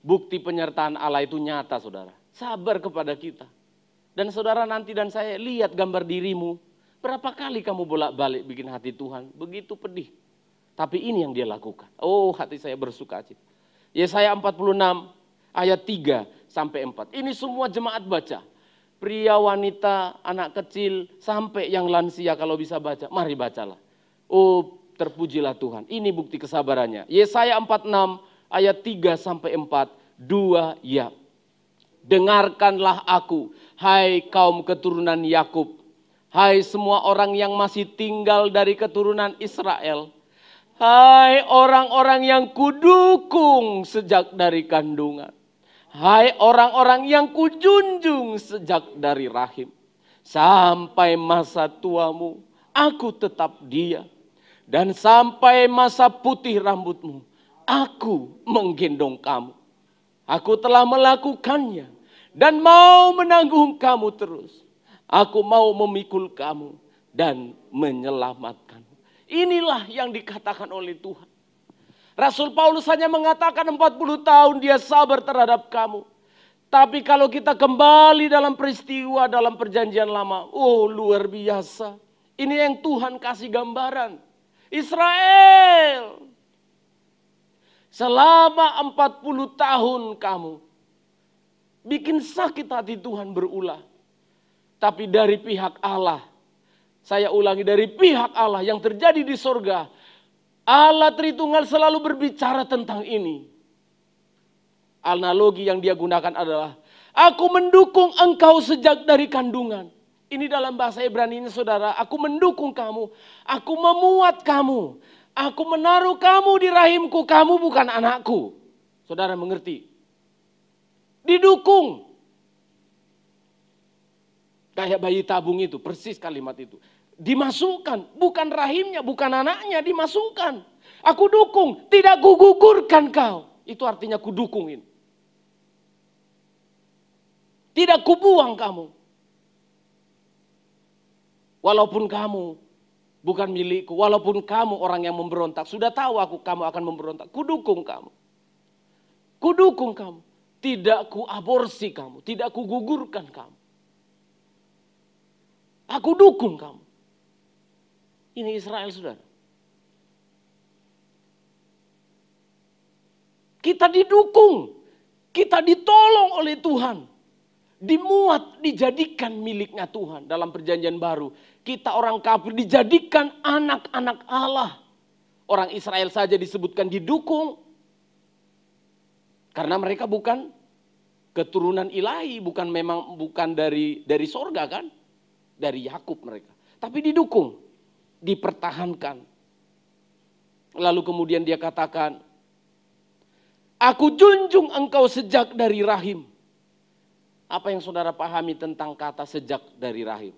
Speaker 3: Bukti penyertaan Allah itu nyata saudara. Sabar kepada kita. Dan saudara nanti dan saya lihat gambar dirimu. Berapa kali kamu bolak-balik bikin hati Tuhan. Begitu pedih. Tapi ini yang dia lakukan. Oh hati saya bersuka cita. Yesaya 46 ayat 3 sampai 4. Ini semua jemaat baca. Pria, wanita, anak kecil, sampai yang lansia kalau bisa baca. Mari bacalah. Oh terpujilah Tuhan. Ini bukti kesabarannya. Yesaya 46 ayat 3 sampai 4. 2 ya. Dengarkanlah aku, hai kaum keturunan Yakub. Hai semua orang yang masih tinggal dari keturunan Israel. Hai orang-orang yang kudukung sejak dari kandungan. Hai orang-orang yang kujunjung sejak dari rahim. Sampai masa tuamu, aku tetap dia. Dan sampai masa putih rambutmu, aku menggendong kamu. Aku telah melakukannya dan mau menanggung kamu terus. Aku mau memikul kamu dan menyelamatkanmu. Inilah yang dikatakan oleh Tuhan. Rasul Paulus hanya mengatakan 40 tahun dia sabar terhadap kamu. Tapi kalau kita kembali dalam peristiwa dalam perjanjian lama. Oh luar biasa. Ini yang Tuhan kasih gambaran. Israel. Selama 40 tahun kamu. Bikin sakit hati Tuhan berulah. Tapi dari pihak Allah. Saya ulangi dari pihak Allah yang terjadi di sorga. Allah Tritunggal selalu berbicara tentang ini. Analogi yang dia gunakan adalah, aku mendukung engkau sejak dari kandungan. Ini dalam bahasa Ibrani-nya saudara, aku mendukung kamu, aku memuat kamu, aku menaruh kamu di rahimku, kamu bukan anakku. Saudara mengerti? Didukung. Kayak bayi tabung itu, persis kalimat itu. Dimasukkan, bukan rahimnya, bukan anaknya, dimasukkan. Aku dukung, tidak kugugurkan kau. Itu artinya kudukungin. Tidak kubuang kamu. Walaupun kamu bukan milikku, walaupun kamu orang yang memberontak. Sudah tahu kamu akan memberontak, kudukung kamu. Kudukung kamu. Tidak kuaborsi kamu, tidak kugugurkan kamu. Aku dukung kamu. Ini Israel saudara. Kita didukung. Kita ditolong oleh Tuhan. Dimuat, dijadikan miliknya Tuhan. Dalam perjanjian baru. Kita orang kafir dijadikan anak-anak Allah. Orang Israel saja disebutkan didukung. Karena mereka bukan keturunan ilahi. Bukan dari sorga kan. Dari Yakub mereka. Tapi didukung. Dipertahankan. Lalu kemudian dia katakan, aku junjung engkau sejak dari rahim. Apa yang saudara pahami tentang kata sejak dari rahim?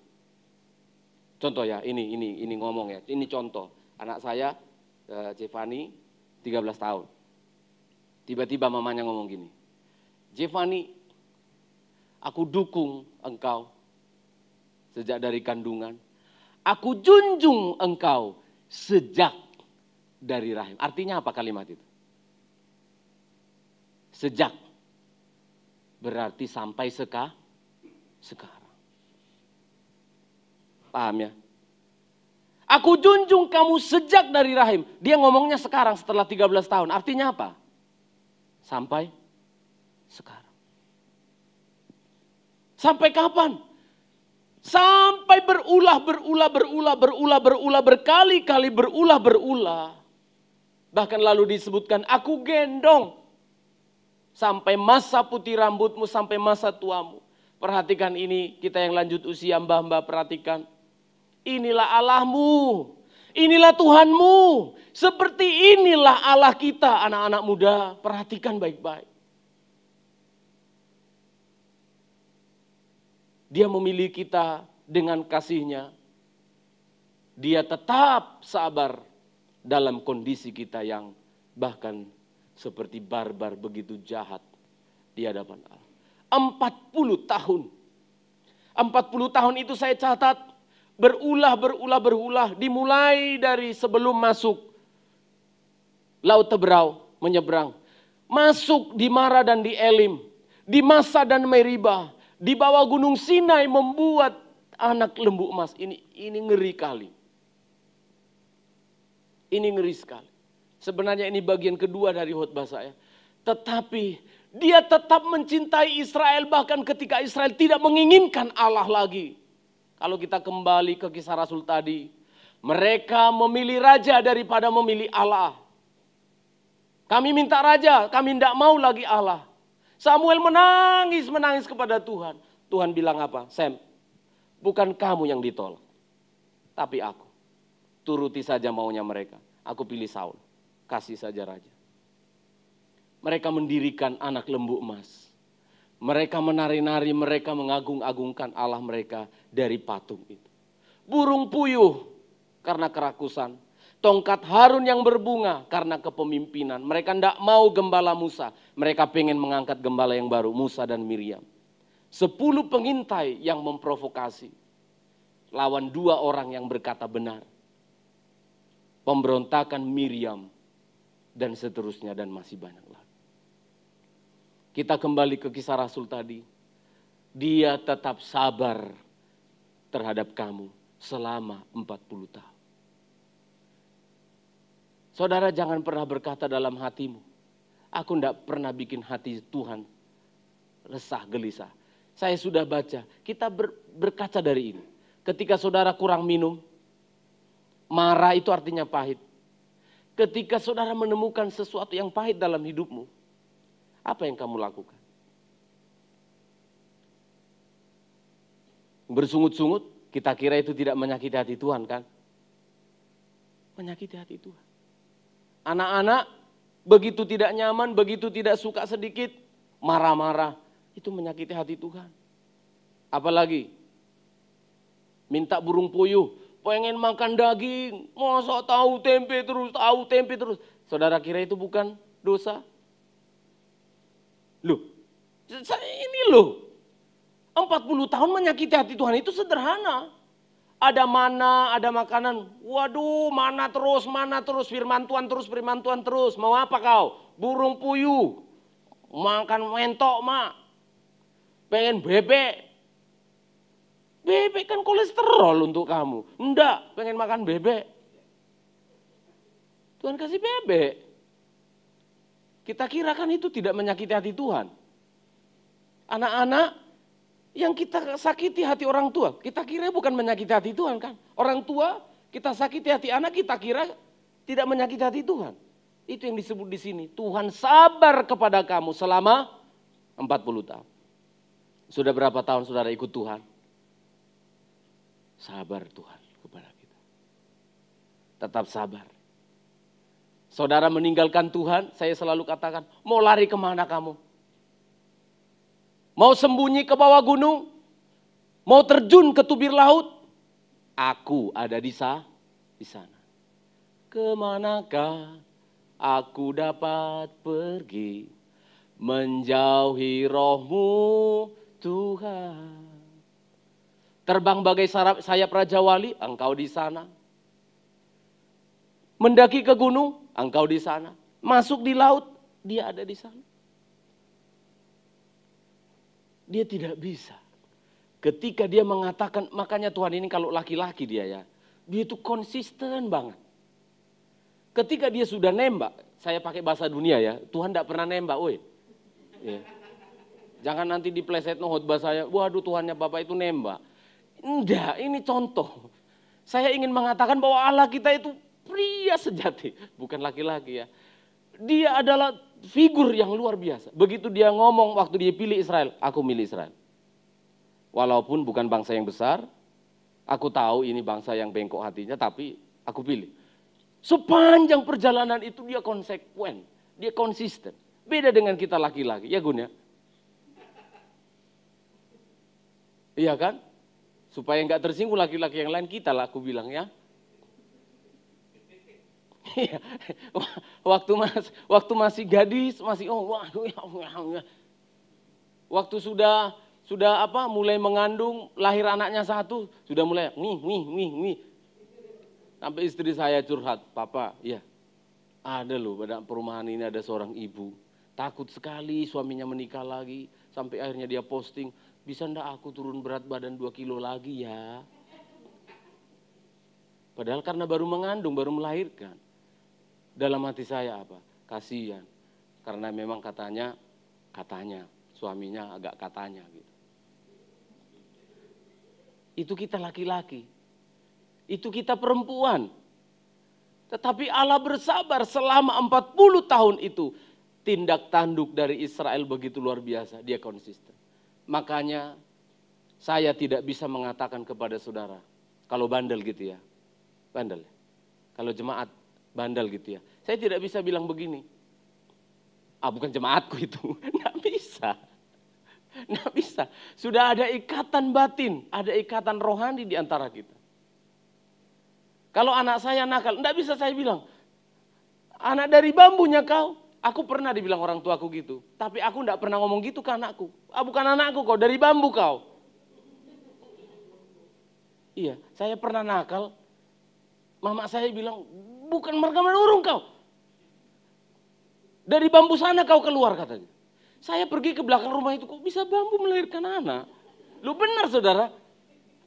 Speaker 3: Contoh ya, ini ngomong ya, ini contoh. Anak saya, Jevani, 13 tahun. Tiba-tiba mamanya ngomong gini, Jevani, aku dukung engkau sejak dari kandungan. Aku junjung engkau sejak dari rahim. Artinya apa kalimat itu? Sejak. Berarti sampai sekarang. Paham ya? Aku junjung kamu sejak dari rahim. Dia ngomongnya sekarang setelah 13 tahun. Artinya apa? Sampai sekarang. Sampai kapan? Sampai berulah, berkali-kali berulah. Bahkan lalu disebutkan, aku gendong. Sampai masa putih rambutmu, sampai masa tuamu. Perhatikan ini, kita yang lanjut usia, mbah-mbah perhatikan. Inilah Allahmu, inilah Tuhanmu. Seperti inilah Allah kita, anak-anak muda. Perhatikan baik-baik. Dia memilih kita dengan kasih-Nya. Dia tetap sabar dalam kondisi kita yang bahkan seperti barbar begitu jahat di hadapan Allah. 40 tahun. 40 tahun itu saya catat berulah. Dimulai dari sebelum masuk Laut Teberau menyeberang. Masuk di Mara dan di Elim. Di Masa dan Meribah. Di bawah Gunung Sinai membuat anak lembu emas. Ini ngeri kali. Ini ngeri sekali. Sebenarnya ini bagian kedua dari khotbah saya. Tetapi dia tetap mencintai Israel bahkan ketika Israel tidak menginginkan Allah lagi. Kalau kita kembali ke Kisah Rasul tadi. Mereka memilih raja daripada memilih Allah. Kami minta raja, kami tidak mau lagi Allah. Samuel menangis kepada Tuhan. Tuhan bilang apa? Sam, bukan kamu yang ditolak. Tapi aku. Turuti saja maunya mereka. Aku pilih Saul. Kasih saja raja. Mereka mendirikan anak lembu emas. Mereka menari-nari, mereka mengagung-agungkan Allah mereka dari patung itu. Burung puyuh karena kerakusan. Tongkat Harun yang berbunga karena kepemimpinan. Mereka tidak mau gembala Musa. Mereka pengen mengangkat gembala yang baru, Musa dan Miriam. 10 pengintai yang memprovokasi. Lawan 2 orang yang berkata benar. Pemberontakan Miriam dan seterusnya dan masih banyak lagi. Kita kembali ke Kisah Rasul tadi. Dia tetap sabar terhadap kamu selama 40 tahun. Saudara jangan pernah berkata dalam hatimu, aku tidak pernah bikin hati Tuhan resah, gelisah. Saya sudah baca, kita berkaca dari ini. Ketika saudara kurang minum, marah itu artinya pahit. Ketika saudara menemukan sesuatu yang pahit dalam hidupmu, apa yang kamu lakukan? Bersungut-sungut, kita kira itu tidak menyakiti hati Tuhan kan? Menyakiti hati Tuhan. Anak-anak begitu tidak nyaman, begitu tidak suka sedikit, marah-marah. Itu menyakiti hati Tuhan. Apalagi minta burung puyuh, pengen makan daging, masa tahu tempe terus. Saudara kira itu bukan dosa? Loh, ini loh. 40 tahun menyakiti hati Tuhan itu sederhana. Ada mana, ada makanan. Waduh, mana terus, firman Tuhan terus. Mau apa kau? Burung puyuh. Makan mentok, mak. Pengen bebek. Bebek kan kolesterol untuk kamu. Enggak, pengen makan bebek. Tuhan kasih bebek. Kita kira kan itu tidak menyakiti hati Tuhan. Anak-anak yang kita sakiti hati orang tua, kita kira bukan menyakiti hati Tuhan kan. Orang tua, kita sakiti hati anak, kita kira tidak menyakiti hati Tuhan. Itu yang disebut di sini. Tuhan sabar kepada kamu selama 40 tahun. Sudah berapa tahun saudara ikut Tuhan? Sabar Tuhan kepada kita. Tetap sabar. Saudara meninggalkan Tuhan, saya selalu katakan, mau lari kemana kamu? Mau sembunyi ke bawah gunung? Mau terjun ke tubir laut? Aku ada di sana. Kemanakah aku dapat pergi menjauhi roh-Mu Tuhan? Terbang bagai sayap Raja Wali, Engkau di sana. Mendaki ke gunung, Engkau di sana. Masuk di laut, Dia ada di sana. Dia tidak bisa. Ketika dia mengatakan, makanya Tuhan ini kalau laki-laki dia ya, dia itu konsisten banget. Ketika dia sudah nembak, saya pakai bahasa dunia ya, Tuhan tidak pernah nembak, woi. Ya. Jangan nanti dipleset khotbah saya, waduh Tuhannya Bapak itu nembak. Enggak, ini contoh. Saya ingin mengatakan bahwa Allah kita itu pria sejati, bukan laki-laki ya. Dia adalah figur yang luar biasa. Begitu dia ngomong waktu dia pilih Israel, aku milih Israel. Walaupun bukan bangsa yang besar, aku tahu ini bangsa yang bengkok hatinya, tapi aku pilih. Sepanjang perjalanan itu dia konsekuen, dia konsisten. Beda dengan kita laki-laki, ya Gun ya? Iya kan? Supaya nggak tersinggung laki-laki yang lain, kita lah aku bilang ya. Waktu masih gadis, masih waktu sudah mulai mengandung, lahir anaknya satu, sudah mulai nih. Sampai istri saya curhat, Papa, ya ada loh pada perumahan ini ada seorang ibu, takut sekali suaminya menikah lagi, sampai akhirnya dia posting, bisa enggak aku turun berat badan 2 kilo lagi ya. Padahal karena baru mengandung, baru melahirkan. Dalam hati saya apa? Kasihan. Karena memang katanya suaminya agak katanya gitu. Itu kita laki-laki. Itu kita perempuan. Tetapi Allah bersabar selama 40 tahun itu. Tindak tanduk dari Israel begitu luar biasa. Dia konsisten. Makanya saya tidak bisa mengatakan kepada saudara. Kalau bandel gitu ya. Bandel. Kalau jemaat bandel gitu ya. Saya tidak bisa bilang begini. Bukan jemaatku itu. Nggak bisa. Nggak bisa. Sudah ada ikatan batin. Ada ikatan rohani di antara kita. Kalau anak saya nakal, nggak bisa saya bilang. Anak dari bambunya kau. Aku pernah dibilang orang tuaku gitu. Tapi aku nggak pernah ngomong gitu ke anakku. Bukan anakku kau, dari bambu kau. Iya, saya pernah nakal. Mama saya bilang, bukan merekaman urung kau. Dari bambu sana kau keluar katanya. Saya pergi ke belakang rumah itu, kok bisa bambu melahirkan anak? Lu benar saudara.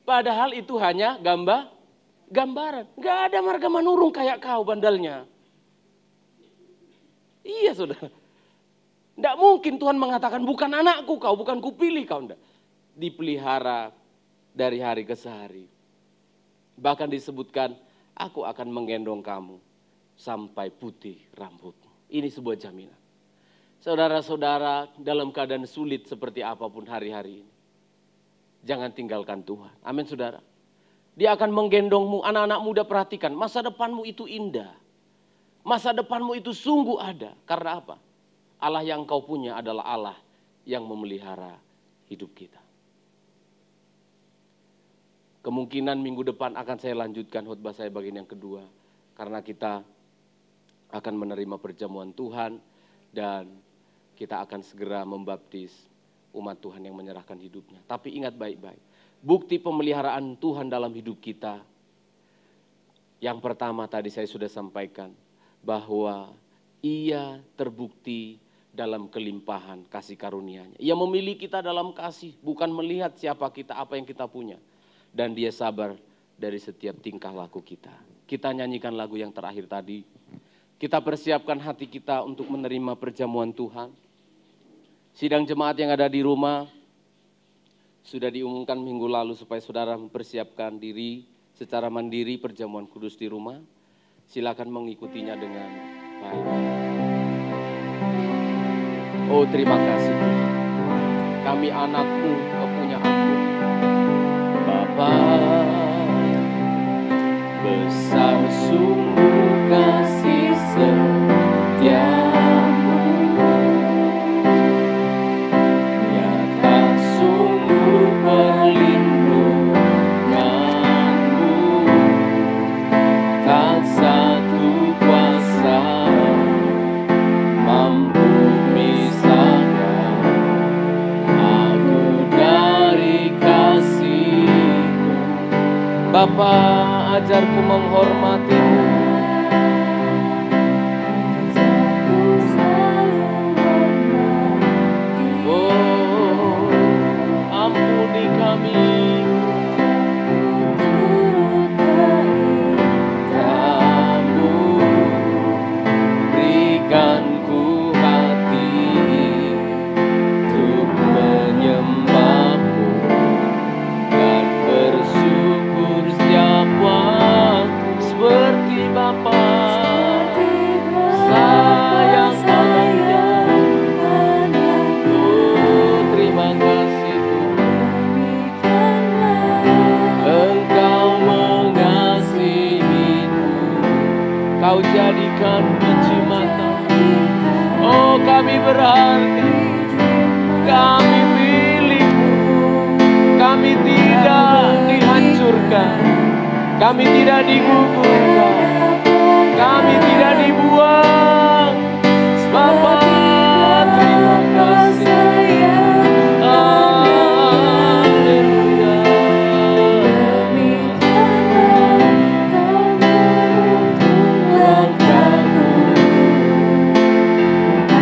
Speaker 3: Padahal itu hanya gambaran. Gak ada marga manurung kayak kau bandalnya. Iya saudara. Tidak mungkin Tuhan mengatakan bukan anakku kau, bukan kupilih kau. Enggak. Dipelihara dari hari ke hari. Bahkan disebutkan, aku akan menggendong kamu sampai putih rambutmu. Ini sebuah jaminan. Saudara-saudara dalam keadaan sulit seperti apapun hari-hari ini. Jangan tinggalkan Tuhan. Amin saudara. Dia akan menggendongmu, anak-anak muda perhatikan. Masa depanmu itu indah. Masa depanmu itu sungguh ada. Karena apa? Allah yang kau punya adalah Allah yang memelihara hidup kita. Kemungkinan minggu depan akan saya lanjutkan khotbah saya bagian yang kedua. Karena kita akan menerima perjamuan Tuhan. Dan kita akan segera membaptis umat Tuhan yang menyerahkan hidupnya. Tapi ingat baik-baik. Bukti pemeliharaan Tuhan dalam hidup kita. Yang pertama tadi saya sudah sampaikan. Bahwa ia terbukti dalam kelimpahan kasih karunia-Nya. Ia memilih kita dalam kasih, bukan melihat siapa kita, apa yang kita punya. Dan dia sabar dari setiap tingkah laku kita. Kita nyanyikan lagu yang terakhir tadi. Kita persiapkan hati kita untuk menerima perjamuan Tuhan. Sidang jemaat yang ada di rumah, sudah diumumkan minggu lalu supaya saudara mempersiapkan diri secara mandiri perjamuan kudus di rumah. Silakan mengikutinya dengan baik. Oh terima kasih Tuhan. Kami anakmu, kepunyaanmu. Bapa, besar sungguh kasih setiamu. Nyata sungguh perlindunganmu. Bapa, ajarku menghormati-Mu. Oh, ampuni kami. Kamu berikan ku hati untuk menyembah-Mu dan bersyukur setiap waktu seperti Bapa sayang anaknya. Oh, terima kasih Tuhan, Engkau mengasihiku, Kau jadikan biji mata. Oh, kami berarti, kami milik-Mu. Kami tidak dihancurkan, kami tidak digugurkan, kami tidak dibuang. Bapa, terima kasih. Haleluya.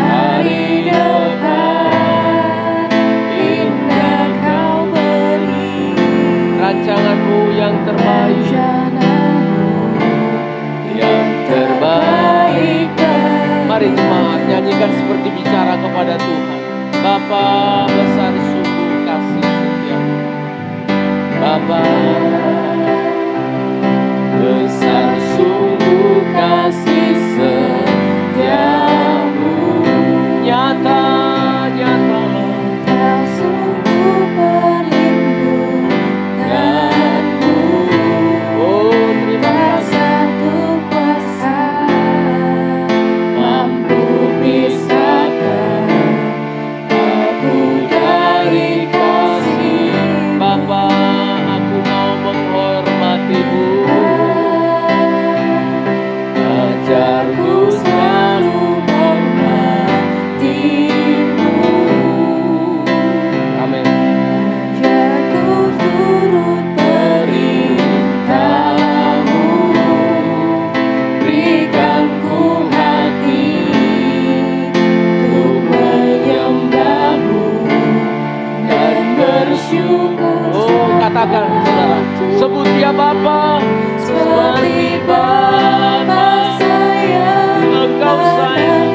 Speaker 3: Hari depan indah Kau beri, rancangan-Mu yang terbaik, yang terbaik. Mari jemaat nyanyikan seperti bicara kepada Tuhan. Bapa, besar sungguh kasih setia-Mu. Bapa, besar sungguh kasih setia-Mu. Nyata, nyata Kau sungguh perlindungan-Mu. Oh, terima kasih. Mampu pisahkan aku dari kasih. Bapa, aku mau menghormati-Mu. Ajarku selalu menghormati-Mu. Amin. Ajarku turut perintah-Mu. Berikan ku hati untuk menyembah-Mu dan bersyukur. Oh, katakan saudara, sebut dia Bapa. Seperti Bapa sayang, Engkau sayang.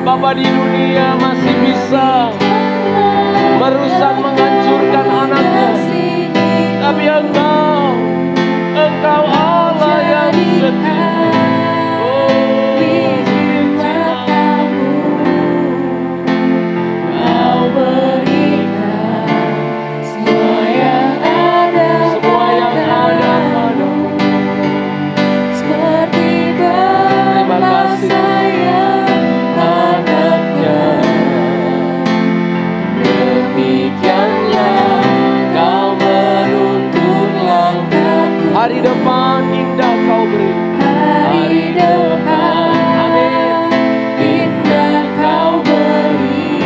Speaker 3: Bapa di dunia masih bisa merusak, menghancurkan anaknya, tapi Engkau Allah yang setia. Oh, cinta-Mu Kau berikan semua yang ada padamu. Seperti Bapa sayang anaknya, demikianlah Kau menuntun langkahku. Hari depan indah Kau beri. Hari depan, amin, indah Kau beri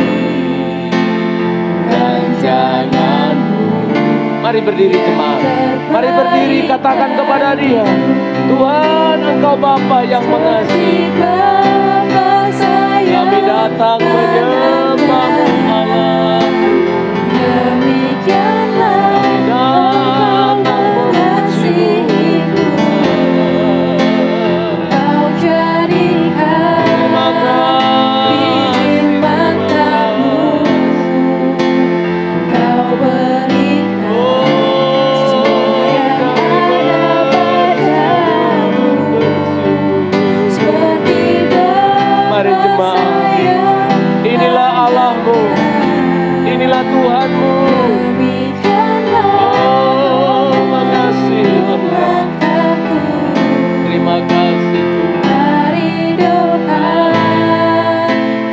Speaker 3: rancangan-Mu. Mari berdiri jemaat. Mari berdiri, katakan kepada Dia, Tuhan, Engkau Bapa yang mengasihi. Kami datang menyembah-Mu Allah. Demikianlah Kau mengasihi. Kau jadikan biji mata-Mu. Kau berikan semua yang ada padamu. Seperti Bapa sayang, inilah Allah-Mu, inilah Tuhan-Mu. Oh, makasih Tuhan. Terima kasih Tuhan.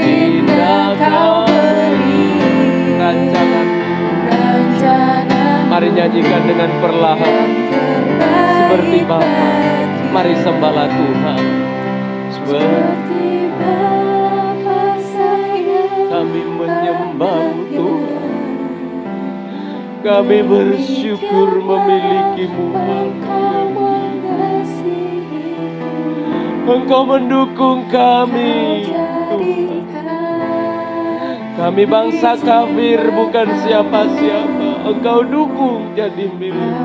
Speaker 3: Indah Kau beri rancangan-Mu. Mari nyanyikan dengan perlahan seperti Bapa. Mari sembahlah Tuhan. Seperti Bapa sayang, kami menyembah-Mu Tuhan. Kami bersyukur memilikimu. Engkau mendukung kami, Tuhan. Kami bangsa kafir, bukan siapa-siapa. Engkau dukung jadi milik.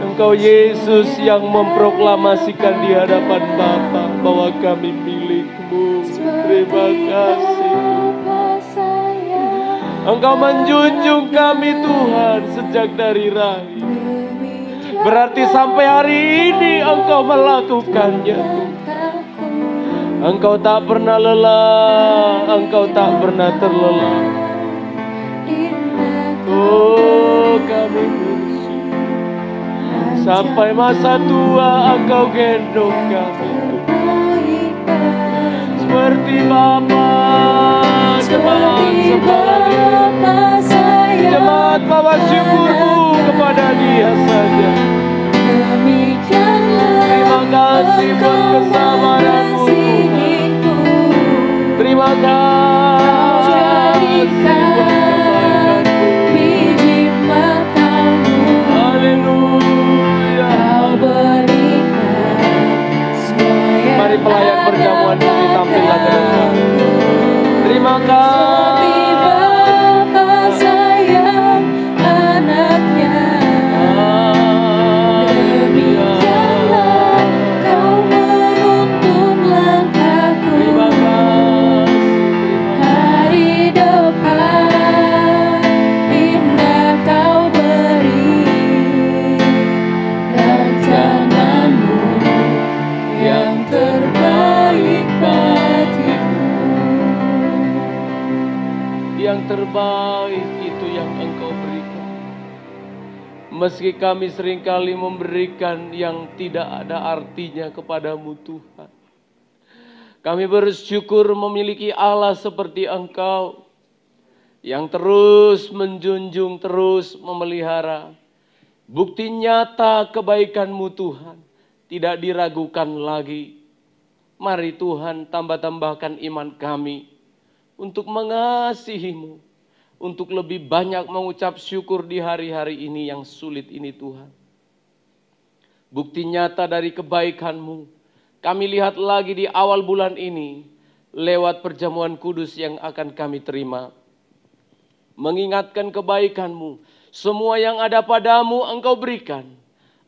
Speaker 3: Engkau Yesus yang memproklamasikan di hadapan Bapa bahwa kami milik-Mu. Terima kasih. Engkau menjunjung kami, Tuhan, sejak dari rahim. Berarti sampai hari ini Engkau melakukannya, Tuhan. Engkau tak pernah lelah, Engkau tak pernah terlelah. Oh, kami bersyukur. Sampai masa tua Engkau gendong kami, seperti Bapa. Jemaat sebagai jemaat bawa syukurmu kepada Dia saja. Terima kasih buat kesabaranmu, Tuhan. Terima kasih buat kebaikanmu. Haleluya. Mari pelayan perjamuan ini tampillah ke depan. Terima kasih.
Speaker 2: Bapa sayang anaknya. Demikianlah kau menuntun langkahku.
Speaker 3: Terima kasih.
Speaker 2: Hari depan indah kau beri. Rencanamu yang terbaik bagiku.
Speaker 3: Yang terbaik itu yang Engkau berikan. Meski kami seringkali memberikan yang tidak ada artinya kepadamu, Tuhan. Kami bersyukur memiliki Allah seperti Engkau, yang terus menjunjung, terus memelihara. Bukti nyata kebaikan-Mu, Tuhan, tidak diragukan lagi. Mari Tuhan tambah-tambahkan iman kami untuk mengasihi-Mu, untuk lebih banyak mengucap syukur di hari-hari ini yang sulit ini, Tuhan. Bukti nyata dari kebaikan-Mu, kami lihat lagi di awal bulan ini, lewat perjamuan kudus yang akan kami terima. Mengingatkan kebaikan-Mu, semua yang ada padamu Engkau berikan.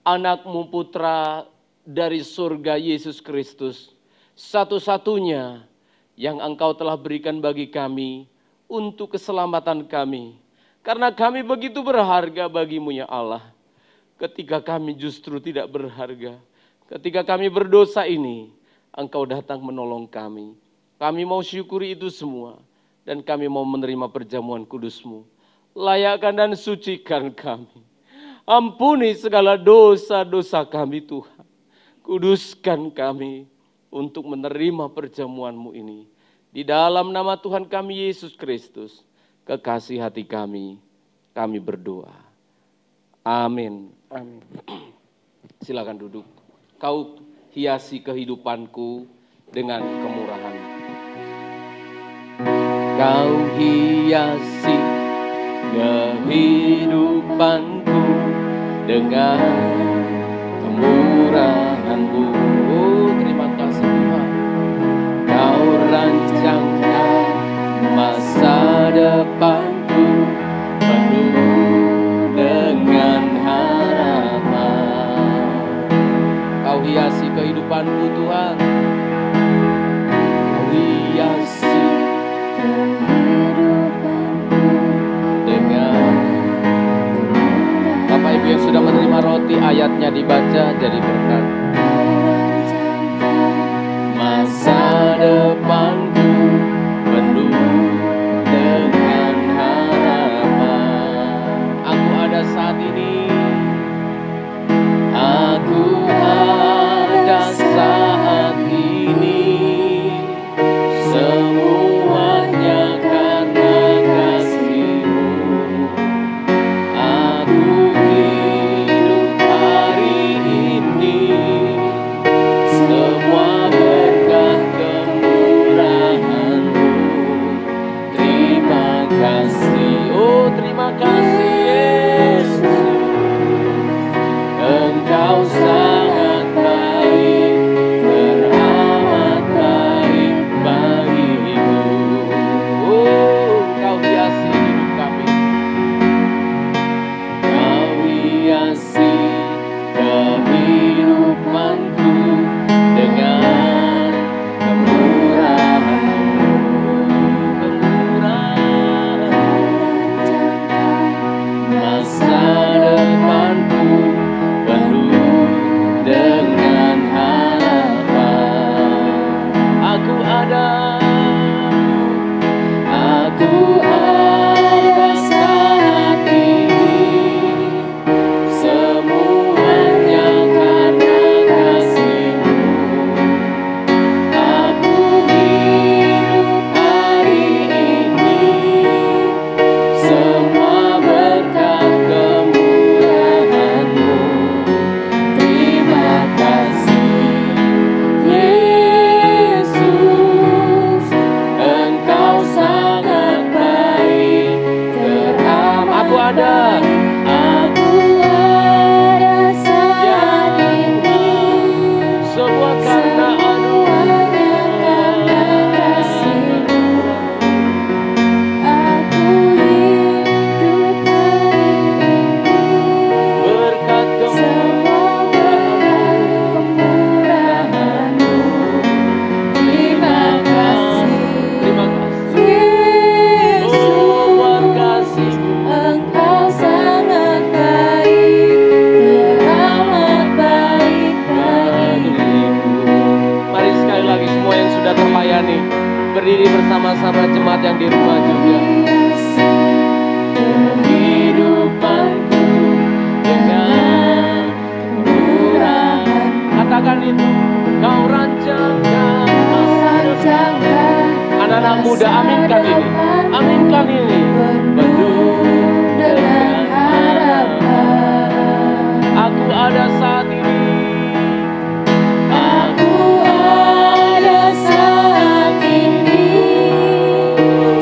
Speaker 3: Anak-Mu putra dari surga Yesus Kristus, satu-satunya yang Engkau telah berikan bagi kami untuk keselamatan kami. Karena kami begitu berharga bagi-Mu ya Allah. Ketika kami justru tidak berharga, ketika kami berdosa ini, Engkau datang menolong kami. Kami mau syukuri itu semua, dan kami mau menerima perjamuan kudus-Mu. Layakkan dan sucikan kami. Ampuni segala dosa-dosa kami, Tuhan. Kuduskan kami untuk menerima perjamuan-Mu ini. Di dalam nama Tuhan kami Yesus Kristus, kekasih hati kami berdoa. Amin. Amin. Silakan duduk. Kau hiasi kehidupanku dengan kemurahan. Kau hiasi kehidupanku dengan kemurahan-Mu. Oh, terima kasih Tuhan. Kau rancangkan masa depanku penuh dengan harapan. Kau hiasi kehidupanku Tuhan. Kau hiasi kehidupanku dengan. Bapak Ibu yang sudah menerima roti, ayatnya dibaca jadi berkat. Masa depanku penuh dengan harapan. Aku ada saat ini. Aku ada saat ini. Semuanya karena kasih-Mu. Aku hidup hari ini. Semua berkat kemurahan. ada.
Speaker 2: Aku ada saat ini.
Speaker 3: Semua karena
Speaker 2: Semuanya karena kasih-Mu. Aku hidup hari ini.
Speaker 3: berkat
Speaker 2: Semua berkat kemurahan-Mu. Terima kasih.
Speaker 3: Terima kasih.
Speaker 2: Yesus,
Speaker 3: Oh, buat kasih-Mu.
Speaker 2: Engkau sangat baik, teramat baik bagiku.
Speaker 3: Mari sekali lagi semua yang sudah terlayani berdiri bersama-sama jemaat yang di rumah juga.
Speaker 2: Hiasi kehidupanku dengan kemurahan.
Speaker 3: Katakan itu, kau rancangkan masa depan. Anak-anak muda, aminkan ini. Aminkan ini.
Speaker 2: Penuh dengan harapan.
Speaker 3: Aku ada saat ini.
Speaker 2: Aku ada saat ini.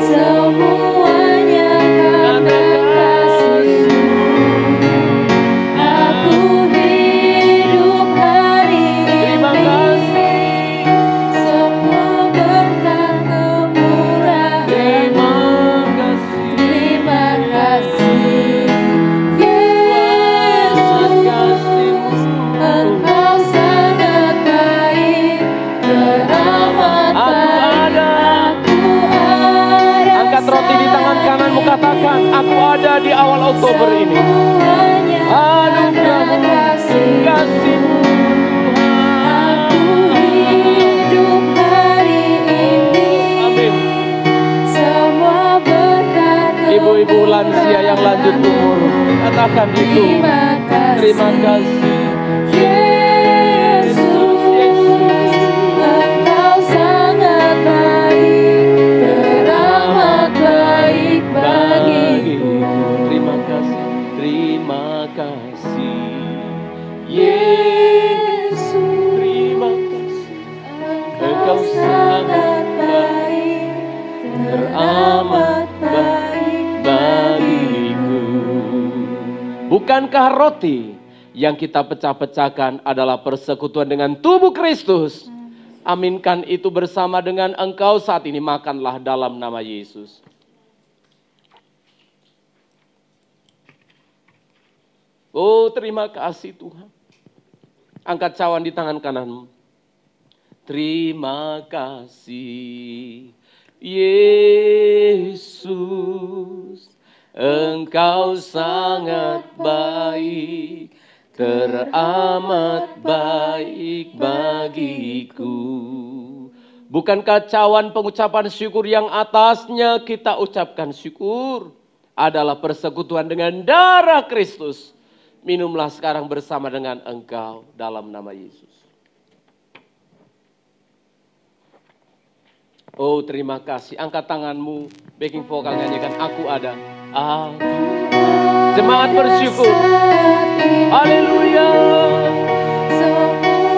Speaker 2: Semuanya karena kasih-Mu. Aku hidup hari
Speaker 3: Terima
Speaker 2: ini.
Speaker 3: kasih.
Speaker 2: Semua berkat kemurahan.
Speaker 3: Terima kasih.
Speaker 2: Terima kasih,
Speaker 3: Buat
Speaker 2: Yesus.
Speaker 3: kasih-Mu.
Speaker 2: Engkau sangat baik, teramat
Speaker 3: Aku
Speaker 2: baik.
Speaker 3: ada.
Speaker 2: Aku ada.
Speaker 3: Angkat roti di tangan kananmu, katakan, aku ada di awal Oktober ini.
Speaker 2: Semuanya karena kasih-Mu.
Speaker 3: Kasih-Mu.
Speaker 2: Aku hidup hari ini.
Speaker 3: Amin.
Speaker 2: Semua berkat
Speaker 3: Ibu-ibu lansia yang lanjut umur, katakan itu. Terima kasih.
Speaker 2: Yesus, Engkau sangat baik, teramat baik bagiku.
Speaker 3: Terima kasih. Terima kasih. Yesus, terima kasih.
Speaker 2: Engkau sangat baik, teramat baik
Speaker 3: bagiku. Bukankah roti yang kita pecah-pecahkan adalah persekutuan dengan tubuh Kristus? Aminkan itu bersama dengan engkau saat ini. Makanlah dalam nama Yesus. Oh, terima kasih Tuhan. Angkat cawan di tangan kananmu. Terima kasih Yesus, Engkau sangat baik, teramat baik bagiku. Bukankah cawan pengucapan syukur yang atasnya kita ucapkan syukur adalah persekutuan dengan darah Kristus? Minumlah sekarang bersama dengan engkau dalam nama Yesus. Oh, terima kasih. Angkat tanganmu, backing vokal nyanyikan aku ada. Jemaat bersyukur. Haleluya.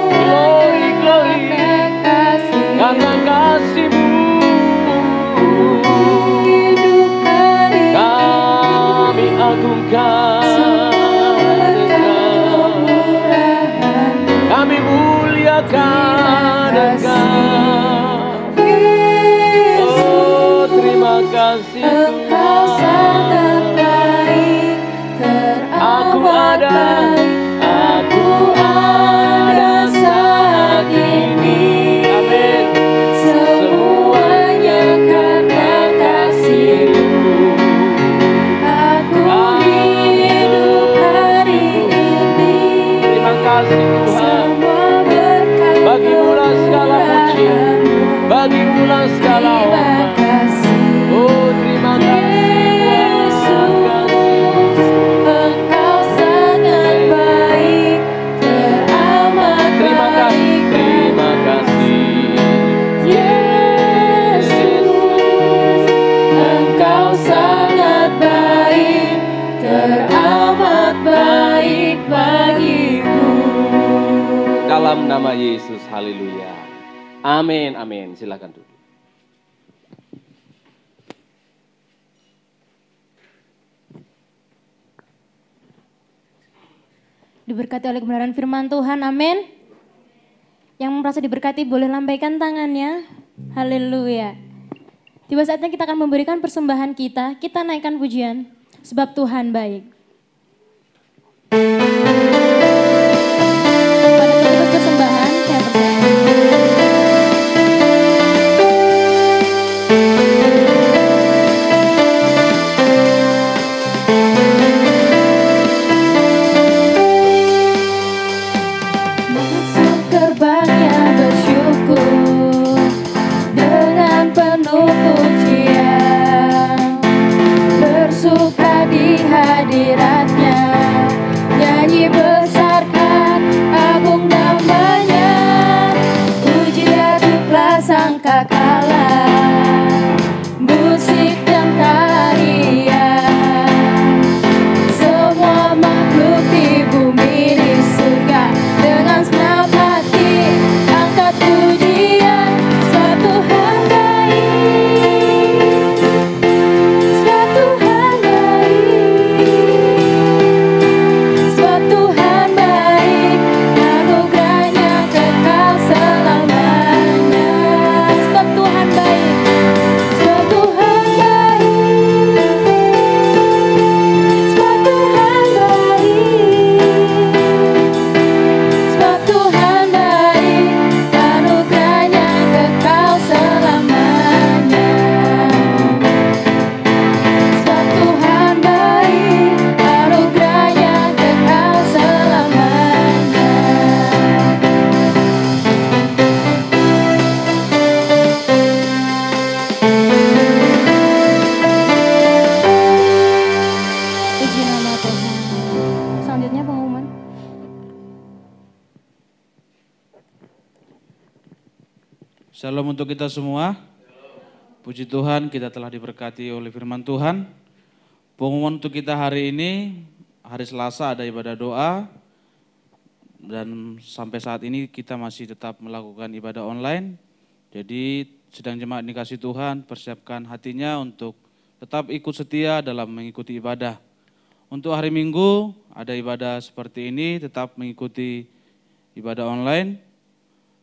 Speaker 3: Glory, glory. Karena kasih-Mu kami agungkan. Kami muliakan Engkau. Oh, terima kasih
Speaker 2: Engkau sangat baik,
Speaker 3: Aku ada,
Speaker 2: aku ada saat ini.
Speaker 3: amin.
Speaker 2: Semuanya karena kasih-Mu. Aku hidup hari ini.
Speaker 3: Terima kasih Tuhan.
Speaker 2: Semua berkat
Speaker 3: Bagimulah segala pujian, bagimulah segala
Speaker 2: terima
Speaker 3: hormat.
Speaker 2: kasih.
Speaker 3: Oh, terima kasih Tuhan.
Speaker 2: Engkau sangat baik, teramat
Speaker 3: Terima kasih,
Speaker 2: baik.
Speaker 3: terima kasih.
Speaker 2: Yesus, Engkau sangat baik, teramat baik bagiku.
Speaker 3: Dalam nama Yesus, haleluya. Amin, amin. Silakan duduk.
Speaker 1: diberkati oleh kebenaran firman Tuhan, amin. Yang merasa diberkati boleh lambaikan tangannya, haleluya. Tiba saatnya kita akan memberikan persembahan kita naikkan pujian, sebab Tuhan baik. Pada petugas persembahan, saya percaya.
Speaker 2: Hadiratnya nyanyi besarkan agung namanya, puji aduklah sangkakala, musik dan tarian, semua makhluk di bumi di surga dengan senang hati angkat pujian, sebab Tuhan baik, sebab Tuhan
Speaker 4: Shalom untuk kita semua. Puji Tuhan, kita telah diberkati oleh firman Tuhan. Pengumuman untuk kita hari ini, hari Selasa ada ibadah doa. Dan sampai saat ini kita masih tetap melakukan ibadah online. Jadi sedang jemaat dikasih Tuhan, persiapkan hatinya untuk tetap ikut setia dalam mengikuti ibadah. Untuk hari Minggu ada ibadah seperti ini, tetap mengikuti ibadah online.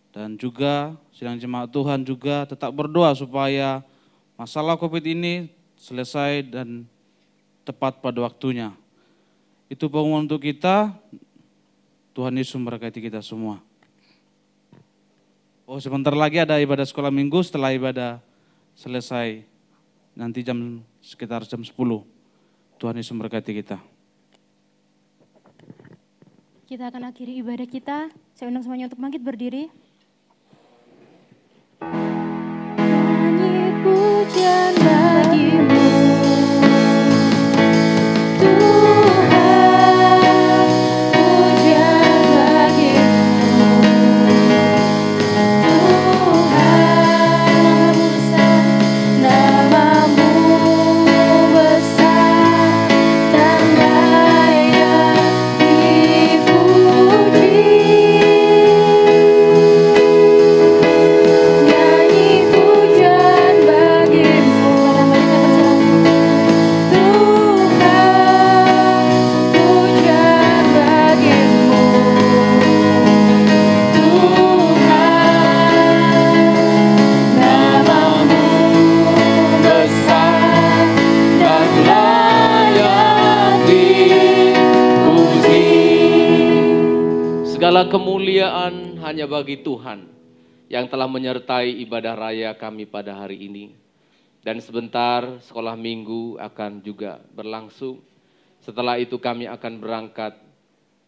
Speaker 4: Dan juga sidang jemaat Tuhan juga tetap berdoa supaya masalah COVID ini selesai dan tepat pada waktunya. Itu pengumuman untuk kita. Tuhan Yesus memberkati kita semua. Oh, sebentar lagi ada ibadah sekolah minggu setelah ibadah selesai. Nanti sekitar jam 10. Tuhan Yesus memberkati kita.
Speaker 1: Kita akan akhiri ibadah kita. Saya undang semuanya untuk bangkit berdiri. Nyanyi pujian bagimu, Tuhan, pujian bagimu, Tuhan, namamu besar dan layak dipuji.
Speaker 3: Segala kemuliaan hanya bagi Tuhan yang telah menyertai ibadah raya kami pada hari ini. Dan sebentar sekolah minggu akan juga berlangsung. Setelah itu kami akan berangkat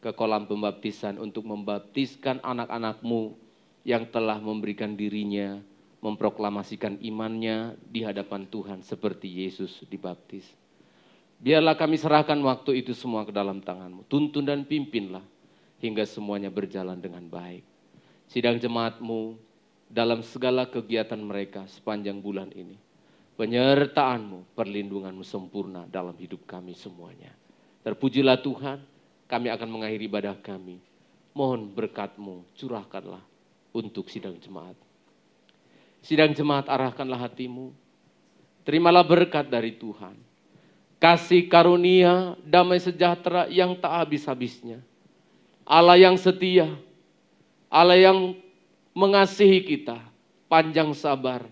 Speaker 3: ke kolam pembaptisan untuk membaptiskan anak-anakmu yang telah memberikan dirinya, memproklamasikan imannya di hadapan Tuhan seperti Yesus dibaptis. Biarlah kami serahkan waktu itu semua ke dalam tangan-Mu. Tuntun dan pimpinlah hingga semuanya berjalan dengan baik. Sidang jemaat-Mu dalam segala kegiatan mereka sepanjang bulan ini. Penyertaan-Mu, perlindungan-Mu sempurna dalam hidup kami semuanya. Terpujilah Tuhan, kami akan mengakhiri ibadah kami. Mohon berkat-Mu, curahkanlah untuk sidang jemaat. Sidang jemaat, arahkanlah hatimu. Terimalah berkat dari Tuhan. Kasih karunia, damai sejahtera yang tak habis-habisnya Allah yang setia, Allah yang mengasihi kita, panjang sabar,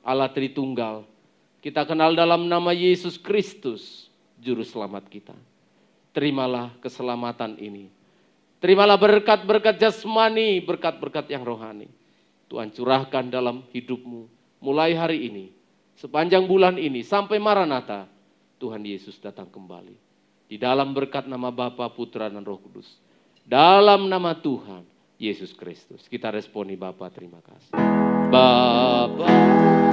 Speaker 3: Allah Tritunggal. Kita kenal dalam nama Yesus Kristus, Juru Selamat kita. Terimalah keselamatan ini. Terimalah berkat-berkat jasmani, berkat-berkat yang rohani. Tuhan curahkan dalam hidupmu mulai hari ini, sepanjang bulan ini, sampai Maranatha, Tuhan Yesus datang kembali. Di dalam berkat nama Bapa, Putra, dan Roh Kudus. Dalam nama Tuhan Yesus Kristus. Kita responi Bapa, terima kasih. Bapa.